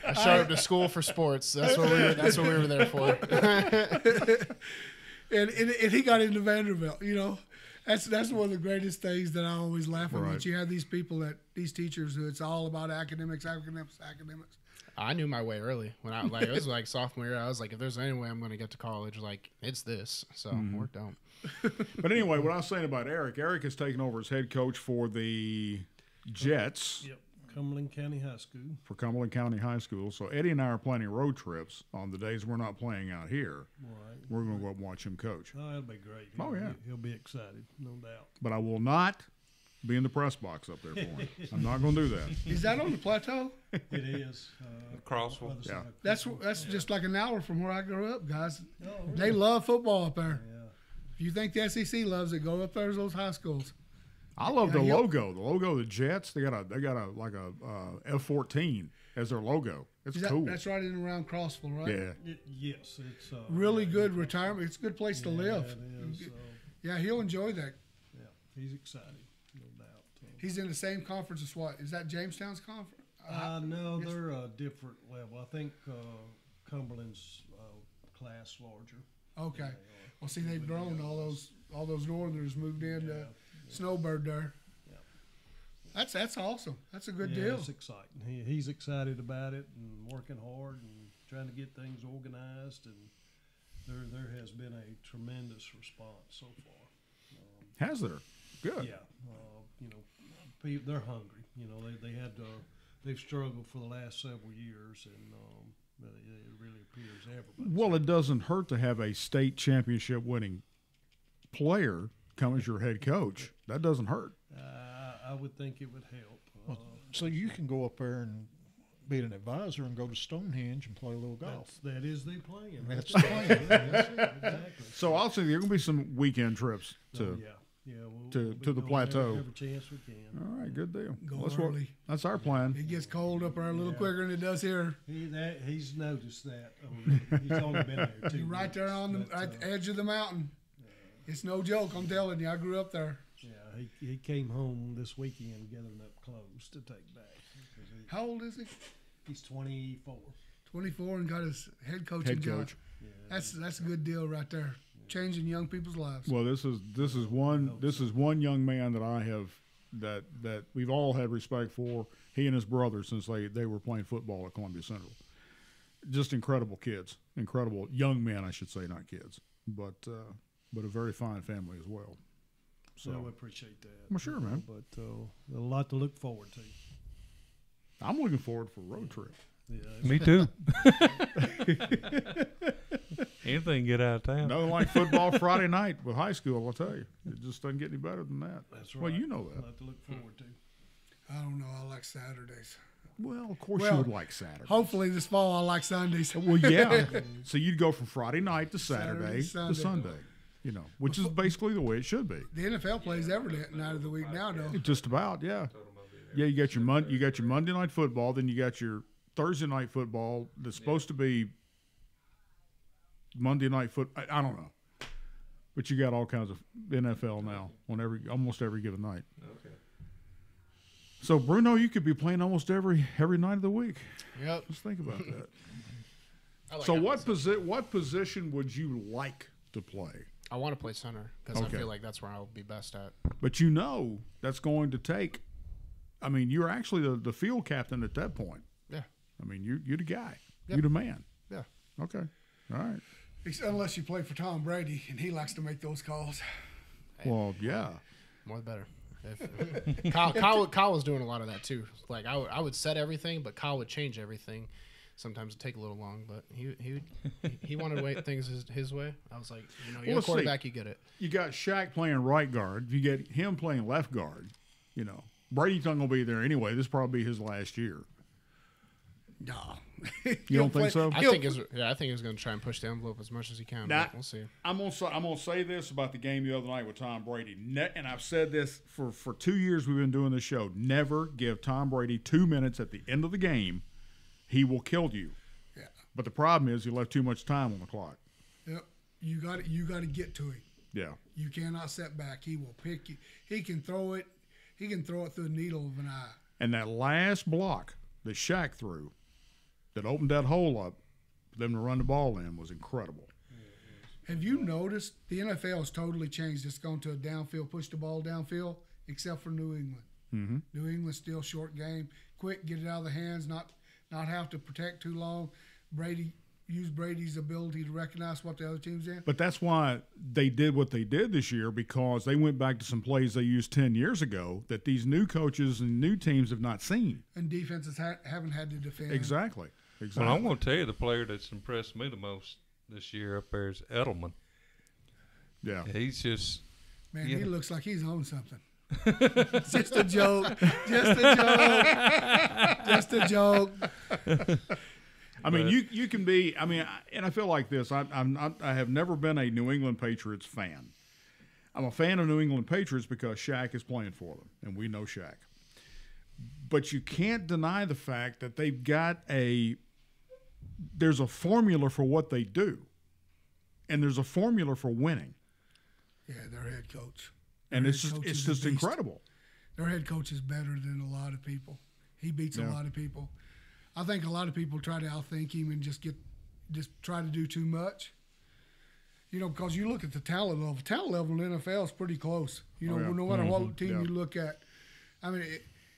I showed up to school for sports. That's what we were there for. and he got into Vanderbilt. You know, that's one of the greatest things that I always laugh about. Right. You have these people these teachers who it's all about academics. I knew my way early when it was like sophomore year. I was like, if there's any way I'm going to get to college, like it's this. So it worked out. But anyway, what I was saying about Eric has taken over as head coach for the Jets. Yep, Cumberland County High School. For Cumberland County High School. So Eddie and I are planning road trips on the days we're not playing out here. Right. We're going to go up and watch him coach. Oh, that'll be great. Yeah. He'll be excited, no doubt. But I will not be in the press box up there for him. I'm not going to do that. Is that on the plateau? It is. Crossville. Yeah. That's just like an hour from where I grew up, guys. Oh, really? They love football up there. Yeah. If you think the SEC loves it, go up there to those high schools. I love the logo. The logo of the Jets. They got a F-14 as their logo. It's cool. That's right in and around Crossville, right? Yeah. Yes, it's really good retirement. It's a good place to live. It is, yeah, he'll enjoy that. Yeah, he's excited, no doubt. He's in the same conference as what? Is that Jamestown's conference? No, they're a different level. I think Cumberland's class larger. Okay. Well, see, they've grown. All those Northerners moved in to Snowbird there. Yeah. That's awesome. That's a good deal. It's exciting. He's excited about it and working hard and trying to get things organized. And there has been a tremendous response so far. Has there? Good. Yeah. They're hungry. They've struggled for the last several years, and it really appears everybody. Well, it doesn't hurt to have a state championship winning player come as your head coach. That doesn't hurt. I would think it would help. So you can go up there and be an advisor and go to Stonehenge and play a little golf. That is the plan. That's the plan. Exactly. So I'll say there are going to be some weekend trips to to the plateau. Every chance we can. All right, good deal. Go early. That's our plan. It gets cold up there a little quicker than it does here. He's noticed that. He's only been there 2 You're right there on the edge of the mountain. It's no joke. I'm telling you. I grew up there. Yeah, he came home this weekend gathering up clothes to take back. How old is he? He's 24. 24 and got his head coaching job. Yeah, that's a good deal right there. Changing young people's lives. Well, this is one young man that I have that we've all had respect for. He and his brother since they were playing football at Columbia Central. Just incredible kids, incredible young men, I should say, not kids, but a very fine family as well. So I appreciate that. Well, sure, man. But a lot to look forward to. I'm looking forward for a road trip. Yeah, me too. Anything get out of town. Nothing like football Friday night with high school, I'll tell you. It just doesn't get any better than that. That's right. Well, you know that. A lot to look forward to. I don't know. I like Saturdays. Well, of course you would like Saturdays. Hopefully this fall I like Sundays. Well, yeah. So you'd go from Friday night to Saturday to Sunday. Which is basically the way it should be. The NFL plays every night of the week now, though. Just about, yeah. Yeah, you got your Monday night football, then you got your Thursday night football that's supposed to be Monday night I don't know, but you got all kinds of NFL now on almost every given night. Okay. So Bruno, you could be playing almost every night of the week. Yep. Just think about that. So what position would you like to play? I want to play center because I feel like that's where I'll be best at. But that's going to take. I mean, you're actually the field captain at that point. Yeah. I mean, you're the guy. Yep. You're the man. Yeah. Okay. All right. Unless you play for Tom Brady, and he likes to make those calls. Well, yeah. More the better. If, Kyle was doing a lot of that too. Like I would set everything, but Kyle would change everything. Sometimes it'd take a little long, but he wanted to wait things his way. I was like, you're a quarterback, you get it. You got Shaq playing right guard. You get him playing left guard. Brady's not going to be there anyway. This will probably be his last year. No. You don't think so? I think he's going to try and push the envelope as much as he can. But we'll see. I'm going to say this about the game the other night with Tom Brady. And I've said this for 2 years we've been doing this show. Never give Tom Brady 2 minutes at the end of the game. He will kill you. Yeah. But the problem is you left too much time on the clock. Yep. You got to get to him. Yeah. You cannot set back. He will pick you. He can throw it. He can throw it through the needle of an eye. And that last block that Shaq threw that opened that hole up for them to run the ball in was incredible. Have you noticed the NFL has totally changed? It's gone to a downfield, push the ball downfield, except for New England. Mm-hmm. New England still short game. Quick, get it out of the hands, not have to protect too long. Use Brady's ability to recognize what the other team's in. But that's why they did what they did this year, because they went back to some plays they used 10 years ago that these new coaches and new teams have not seen. And defenses haven't had to defend. Exactly. Well, I'm going to tell you the player that's impressed me the most this year up there is Edelman. Yeah. He's just – Man, he looks like he's on something. Just a joke. Just a joke. Just a joke. I mean, you can be. I mean, and I feel like this. I have never been a New England Patriots fan. I'm a fan of New England Patriots because Shaq is playing for them, and we know Shaq. But you can't deny the fact that they've got there's a formula for what they do, and there's a formula for winning. Yeah, their head coach. And it's just incredible. Their head coach is better than a lot of people. He beats a lot of people. I think a lot of people try to outthink him and just try to do too much. You know, because you look at the talent level. Talent level in the NFL is pretty close. You know, no matter what team you look at. I mean,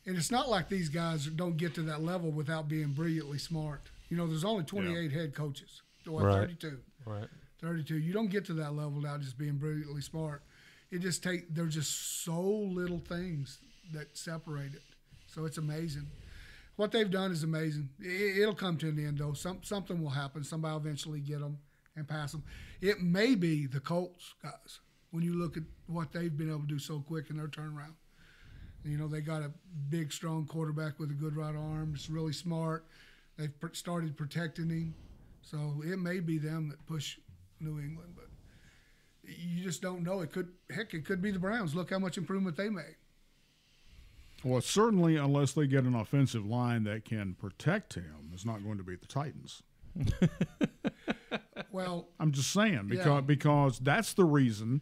and it's not like these guys don't get to that level without being brilliantly smart. You know, there's only 28 head coaches. Or 32. Right. 32. You don't get to that level without just being brilliantly smart. There's just so little things that separate it. So it's amazing. What they've done is amazing. It'll come to an end, though. Something will happen. Somebody will eventually get them and pass them. It may be the Colts, guys, when you look at what they've been able to do so quick in their turnaround. You know, they got a big, strong quarterback with a good right arm. It's really smart. They've started protecting him. So it may be them that push New England, but you just don't know. It could be the Browns. Look how much improvement they made. Well, certainly, unless they get an offensive line that can protect him, it's not going to be the Titans. Well, I'm just saying because that's the reason.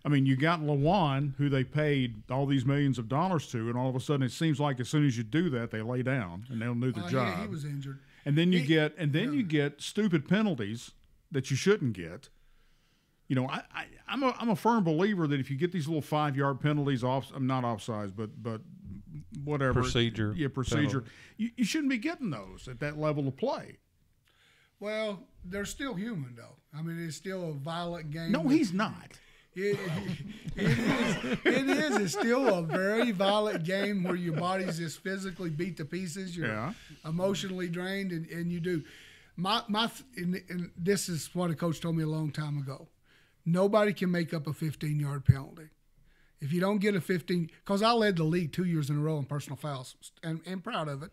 I mean, you got Lewan, who they paid all these millions of dollars to, and all of a sudden it seems like as soon as you do that, they lay down and they'll do the job. Yeah, he was injured. And then you get stupid penalties that you shouldn't get. You know, I'm a firm believer that if you get these little 5-yard penalties not offsides, but whatever procedure, you shouldn't be getting those at that level of play. Well, they're still human, though. I mean, it's still a violent game. No, he's not. It is. It's still a very violent game where your body's just physically beat to pieces. You're emotionally drained, and you do. And this is what a coach told me a long time ago. Nobody can make up a 15-yard penalty. If you don't get a 15, because I led the league 2 years in a row in personal fouls, and proud of it.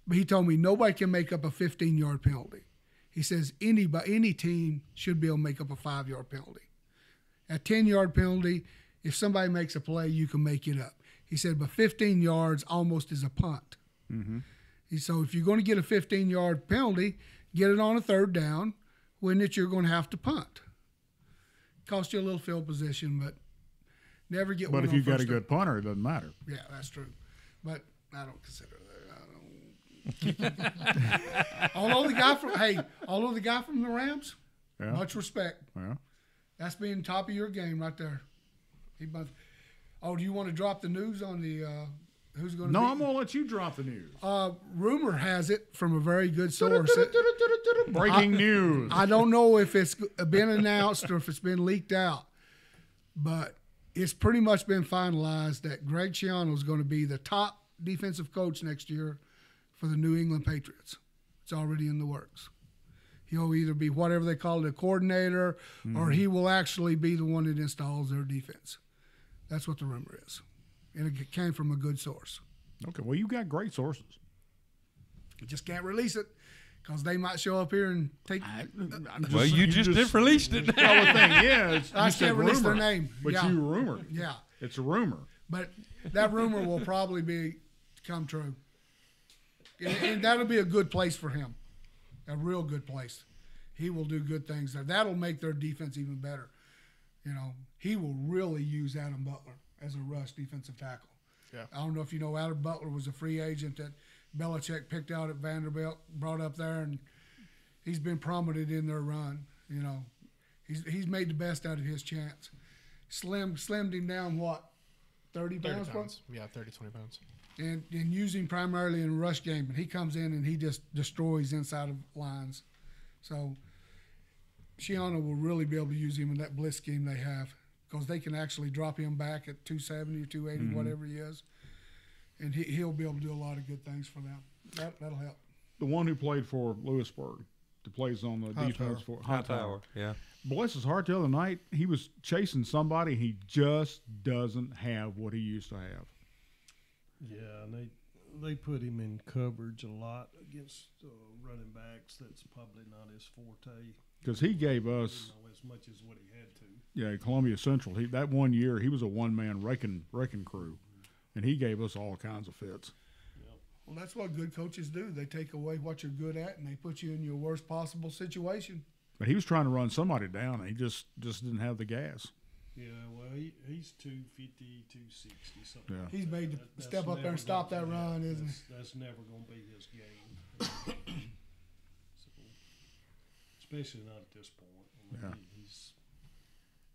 But he told me nobody can make up a 15-yard penalty. He says any team should be able to make up a 5-yard penalty. A 10-yard penalty, if somebody makes a play, you can make it up. He said, but 15 yards almost is a punt. Mm-hmm. So if you're going to get a 15-yard penalty, get it on a third down, when you're going to have to punt. Cost you a little field position, but never get one. But if you've got a good punter, it doesn't matter. Yeah, that's true. But I don't consider that. Although the guy from the Rams, much respect. Yeah. That's being top of your game right there. Do you want to drop the news on the who's going to? No, I'm going to let you drop the news. Rumor has it from a very good source. Breaking news. I don't know if it's been announced or if it's been leaked out, but it's pretty much been finalized that Greg Schiano is going to be the top defensive coach next year for the New England Patriots. It's already in the works. He'll either be whatever they call it, a coordinator, or he will actually be the one that installs their defense. That's what the rumor is. And it came from a good source. Okay, well, you got great sources. You just can't release it because they might show up here and take you just released it. The thing is, I can't release their name. But you rumored. Yeah. It's a rumor. But that rumor will probably come true. And that'll be a good place for him. A real good place. He will do good things there. That'll make their defense even better. You know, he will really use Adam Butler as a rush defensive tackle. Yeah. I don't know if you know, Adam Butler was a free agent that Belichick picked out at Vanderbilt, brought up there, and he's been prominent in their run. You know, he's made the best out of his chance. Slimmed him down, what, 30 pounds? Yeah, 30, 20 pounds. And using primarily in a rush game. And he comes in and he just destroys inside of lines. So Schiano will really be able to use him in that blitz scheme they have because they can actually drop him back at 270 or 280, whatever he is. And he'll be able to do a lot of good things for them. That'll help. The one who played for Lewisburg, that plays on the defense for Hightower. Yeah. Bless his heart, the other night, he was chasing somebody. He just doesn't have what he used to have. Yeah, and they put him in coverage a lot against running backs. That's probably not his forte. because he gave us as much as what he had to. Yeah, Columbia Central. That 1 year he was a one-man wrecking crew, and he gave us all kinds of fits. Well, that's what good coaches do. They take away what you're good at, and they put you in your worst possible situation. But he was trying to run somebody down, and he just didn't have the gas. Yeah, well, he's 250, 260, something. Yeah. He's made to step up there and stop that run, isn't he? That's never going to be his game. So, especially not at this point. I mean, he's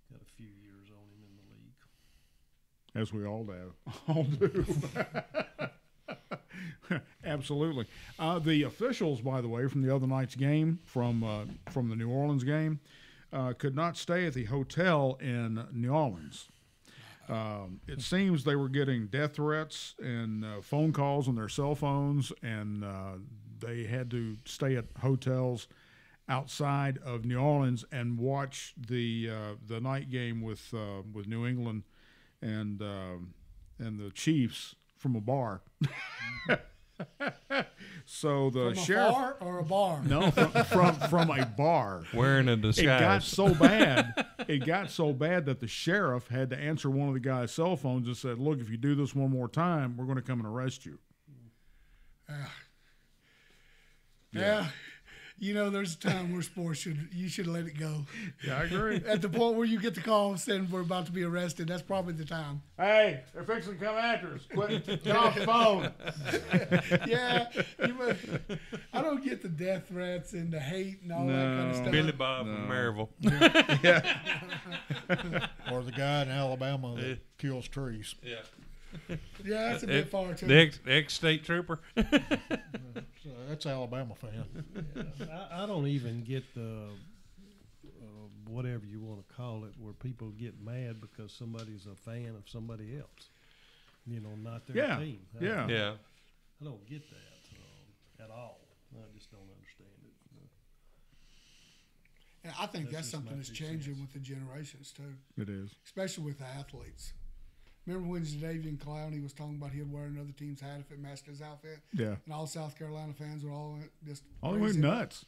got a few years on him in the league. As we all do. Absolutely. The officials, by the way, from the other night's game, from the New Orleans game, could not stay at the hotel in New Orleans. It seems they were getting death threats and phone calls on their cell phones, and they had to stay at hotels outside of New Orleans and watch the night game with New England and the Chiefs from a bar. So the from sheriff, a bar or a bar? No, from a bar. Wearing a disguise. It got so bad that the sheriff had to answer one of the guy's cell phones and said, "Look, if you do this one more time, we're going to come and arrest you." Yeah. You know, there's a time where sports you should let it go. Yeah, I agree. At the point where you get the call saying we're about to be arrested, that's probably the time. Hey, they're fixing to come after us. Quit, get off the phone. Yeah, I don't get the death threats and the hate and all that kind of stuff. Billy Bob from Maryville. Or the guy in Alabama that kills trees. Yeah. Yeah, that's a bit far too. The ex-state trooper. That's Alabama fan. Yeah, I don't even get the whatever you want to call it, where people get mad because somebody's a fan of somebody else. You know, not their team. Yeah. I don't get that at all. I just don't understand it. And I think that's just something my that's 2 changing cents. with the generations too, It is. especially with the athletes. Remember when Jadavian Clowney was talking about he'd wear another team's hat if it matched his outfit? Yeah. And all South Carolina fans were all just All they went crazy. nuts.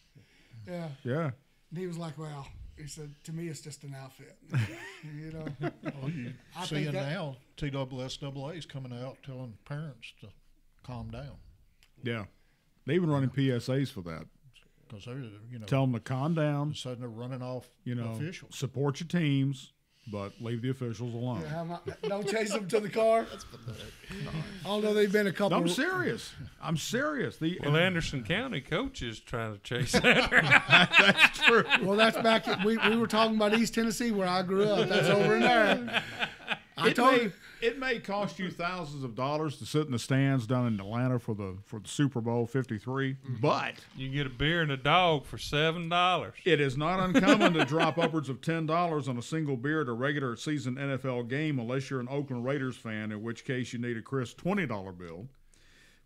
Yeah. Yeah. And he was like, well, he said, to me, it's just an outfit. You know? Well, you I see think it that- now, TSSAA is coming out telling parents to calm down. Yeah. They even running PSAs for that. Because they're, Tell them to calm down. suddenly they're running off officials. Support your teams, but leave the officials alone. Yeah, don't chase them to the car. Although they've been a couple. I'm serious. Well, Anderson County coach is trying to chase that. That's true. Well, that's back. We were talking about East Tennessee, where I grew up. That's over in there. It may cost you thousands of dollars to sit in the stands down in Atlanta for the Super Bowl 53, but You can get a beer and a dog for $7. it is not uncommon to drop upwards of $10 on a single beer at a regular season NFL game, unless you're an Oakland Raiders fan, in which case you need a crisp $20 bill.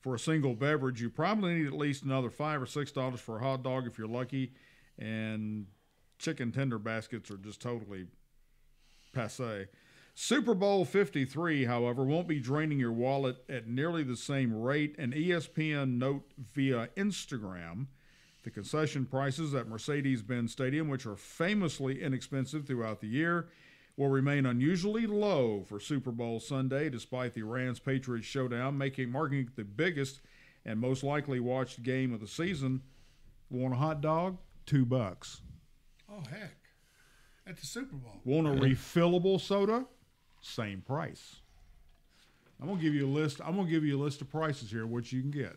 For a single beverage, you probably need at least another $5 or $6 for a hot dog if you're lucky, and chicken tender baskets are just totally passé. Super Bowl 53, however, won't be draining your wallet at nearly the same rate. An ESPN note via Instagram, the concession prices at Mercedes-Benz Stadium, which are famously inexpensive throughout the year, will remain unusually low for Super Bowl Sunday, despite the Rams-Patriots showdown marking it the biggest and most likely watched game of the season. Want a hot dog? $2. Oh heck! At the Super Bowl. Want a refillable soda? Same price. I'm gonna give you a list. Of prices here, which you can get.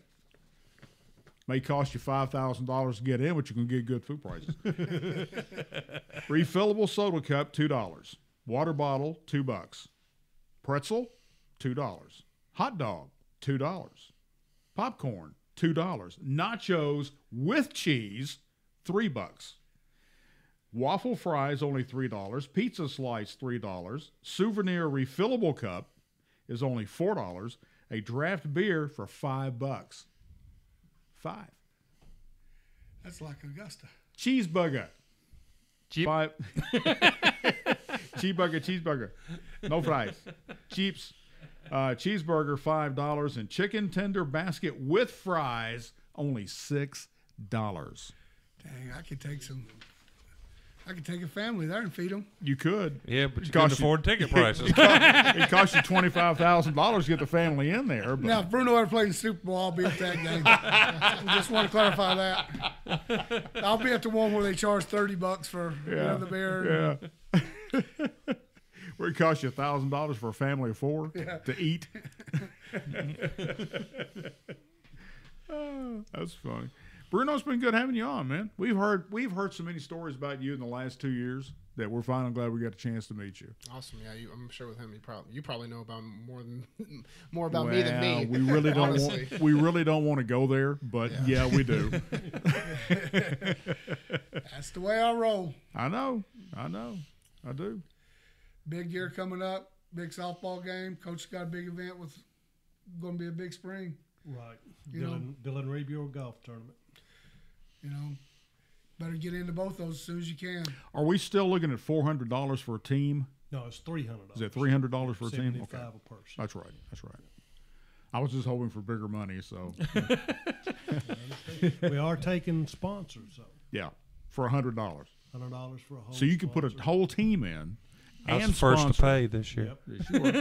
May cost you $5,000 to get in, but you can get good food prices. Refillable soda cup, $2. Water bottle, $2. Pretzel, $2. Hot dog, $2. Popcorn, $2. Nachos with cheese, $3. Waffle fries, only $3. Pizza slice, $3. Souvenir refillable cup is only $4. A draft beer for $5. $5. That's like Augusta. Cheeseburger. Cheap. $5. Cheeseburger. No fries. Cheaps. Cheeseburger, $5. And chicken tender basket with fries, only $6. Dang, I could take some I could take a family there and feed them. You could. Yeah, but you couldn't afford ticket prices. It cost you $25,000 to get the family in there. But. Now, if Bruno ever played in the Super Bowl, I'll be at that game. I just want to clarify that. I'll be at the one where they charge $30 for the beer. Yeah. Where it costs you $1,000 for a family of 4 to eat. That's funny. Bruno, it's been good having you on, man. We've heard so many stories about you in the last 2 years that we're finally glad we got a chance to meet you. Awesome, yeah. I'm sure with him, you probably know about more about me than me. We really don't want to go there, but yeah we do. That's the way I roll. I know, I do. Big year coming up, big softball game. Coach got a big event with going to be a big spring. Right. Dylan Rebure golf tournament. Better get into both those as soon as you can. Are we still looking at $400 for a team? No, it's $300. Is it $300 for a team? Okay. A person. That's right. I was just hoping for bigger money, so. We are taking sponsors, though. Yeah, for $100. $100 for a whole. So you could put a whole team in. I was the first to pay this year. Yep. Yes, you were.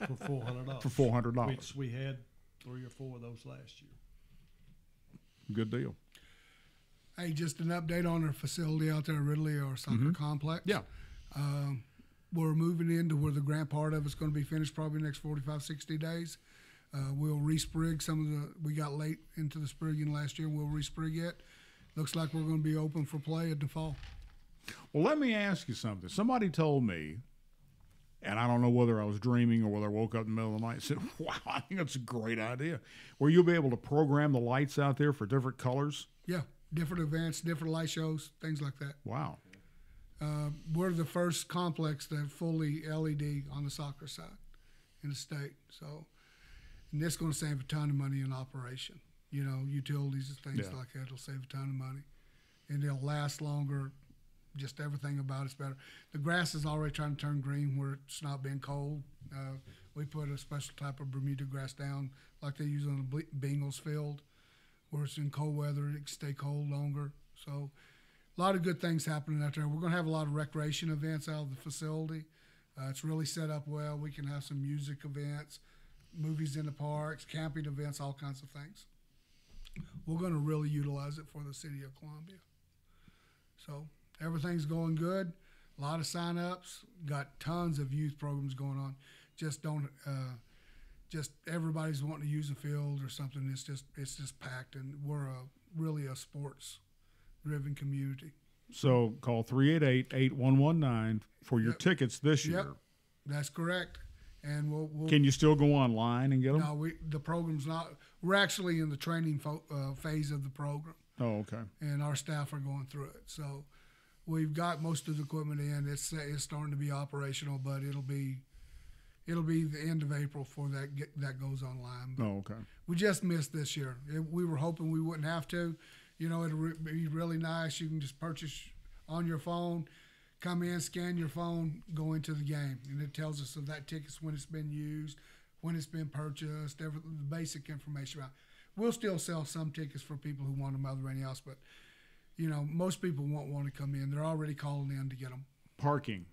For $400. For $400. Which we had 3 or 4 of those last year. Good deal. Hey, just an update on our facility out there at Ridley, our soccer complex. Yeah. We're moving into where the grand part of it's going to be finished probably next 45, 60 days. We'll resprig we got late into the sprigging last year. We'll resprig it. Looks like we're going to be open for play in the fall. Well, let me ask you something. Somebody told me, and I don't know whether I was dreaming or whether I woke up in the middle of the night and said, wow, I think that's a great idea, where you'll be able to program the lights out there for different colors. Yeah, different events, different light shows, things like that. Wow. We're the first complex that fully LED on the soccer side in the state. So, and this is going to save a ton of money in operation. Utilities and things like that. It'll save a ton of money. And it'll last longer. Just everything about it's better. The grass is already trying to turn green where it's not being cold. We put a special type of Bermuda grass down like they use on the Bengals field where it's in cold weather. It can stay cold longer. So a lot of good things happening out there. We're going to have a lot of recreation events out of the facility. It's really set up well. We can have some music events, movies in the parks, camping events, all kinds of things. We're going to really utilize it for the city of Columbia. So everything's going good. A lot of sign-ups. Got tons of youth programs going on. Just everybody's wanting to use the field or something. It's just packed, and we're really a sports-driven community. So call 388-8119 for your tickets this year. Yep, that's correct. And we'll Can you still go online and get them? No, the program's not. We're actually in the training phase of the program. Oh, okay. And our staff are going through it. So we've got most of the equipment in. It's starting to be operational, but it'll be the end of April before that goes online. But oh, okay. We just missed this year. We were hoping we wouldn't have to. It'll be really nice. You can just purchase on your phone, come in, scan your phone, go into the game, and it tells us of that tickets when it's been used, when it's been purchased, the basic information about it. We'll still sell some tickets for people who want them other than anything else, but most people won't want to come in. They're already calling in to get them. Parking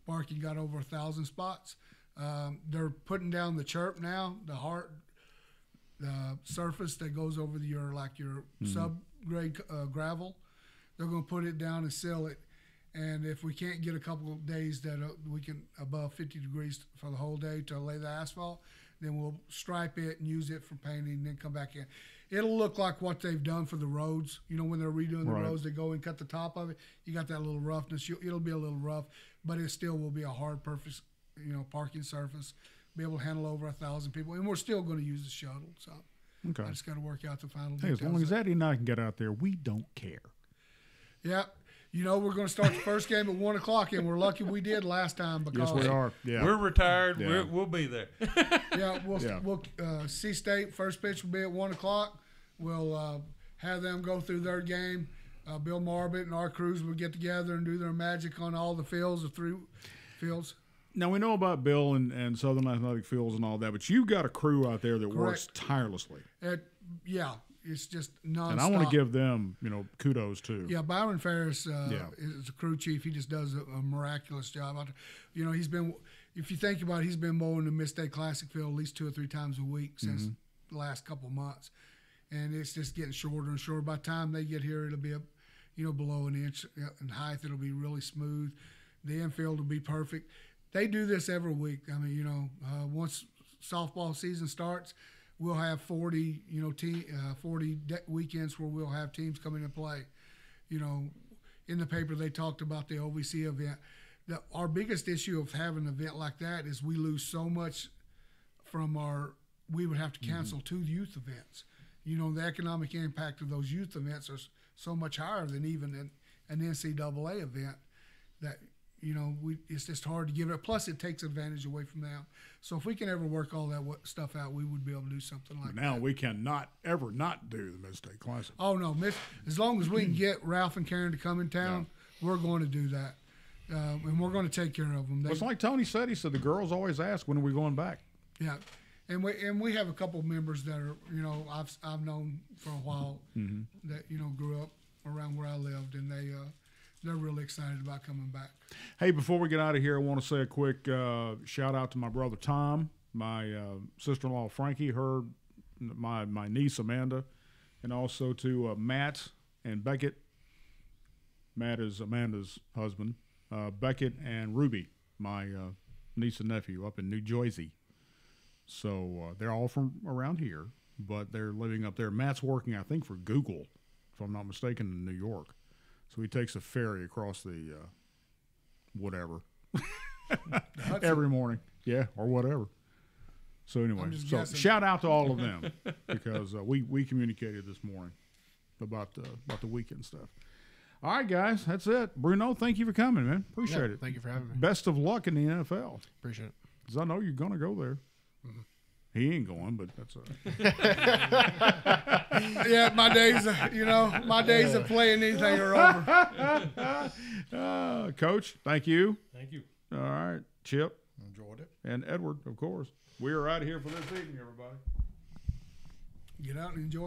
Got over 1,000 spots. They're putting down the chirp now, the surface that goes over your subgrade gravel. They're going to put it down and seal it. And if we can't get a couple of days that we can above 50 degrees for the whole day to lay the asphalt, then we'll stripe it and use it for painting and then come back in. It'll look like what they've done for the roads. When they're redoing the roads, they go and cut the top of it. You got that little roughness. It'll be a little rough, but it still will be a hard, perfect, parking surface. Be able to handle over 1,000 people. And we're still going to use the shuttle. So okay. I just got to work out the final As details. long as Eddie and I can get out there, we don't care. Yeah. We're going to start the first game at 1 o'clock, and we're lucky we did last time because yes, we are. Yeah. We're retired. Yeah. We'll be there. We'll C-State first pitch will be at 1 o'clock. We'll have them go through their game. Bill Marbett and our crews will get together and do their magic on all the fields, the 3 fields. Now, we know about Bill and Southern Athletic Fields and all that, but you've got a crew out there that works tirelessly. it's just nonstop. And I want to give them, kudos too. Yeah, Byron Ferris is a crew chief. He just does a miraculous job. He's been, if you think about it, he's been mowing the Mid-State Classic field at least 2 or 3 times a week since the last couple of months. And it's just getting shorter and shorter. By the time they get here, it'll be up, below an inch in height. It'll be really smooth. The infield will be perfect. They do this every week. I mean, once softball season starts, we'll have 40, 40 weekends where we'll have teams coming to play. In the paper they talked about the OVC event. Our biggest issue of having an event like that is we lose so much from we would have to cancel 2 youth events. The economic impact of those youth events are so much higher than even an NCAA event that, it's just hard to give it. Plus, it takes advantage away from them. So if we can ever work all that stuff out, we would be able to do something like that. Now we cannot ever not do the Mid-State Classic. Oh, no. As long as we can get Ralph and Karen to come in town, we're going to do that. And we're going to take care of them. It's like Tony said. He said the girls always ask, when are we going back? Yeah. And we have a couple of members that are, I've known for a while that, grew up around where I lived, and they're really excited about coming back. Hey, before we get out of here, I want to say a quick shout out to my brother Tom, my sister-in-law Frankie, my niece Amanda, and also to Matt and Beckett. Matt is Amanda's husband. Beckett and Ruby, my niece and nephew up in New Jersey. So they're all from around here, but they're living up there. Matt's working, I think, for Google, if I'm not mistaken, in New York. So he takes a ferry across the whatever every morning. Yeah, or whatever. So anyway, shout out to all of them because we communicated this morning about the weekend stuff. All right, guys, that's it. Bruno, thank you for coming, man. Appreciate it. Thank you for having me. Best of luck in the NFL. Appreciate it. Because I know you're going to go there. Mm-hmm. He ain't going, but that's yeah, my days of playing anything are over. Coach, thank you. Thank you. All right, Chip. Enjoyed it. And Edward, of course. We are out of here for this evening, everybody. Get out and enjoy.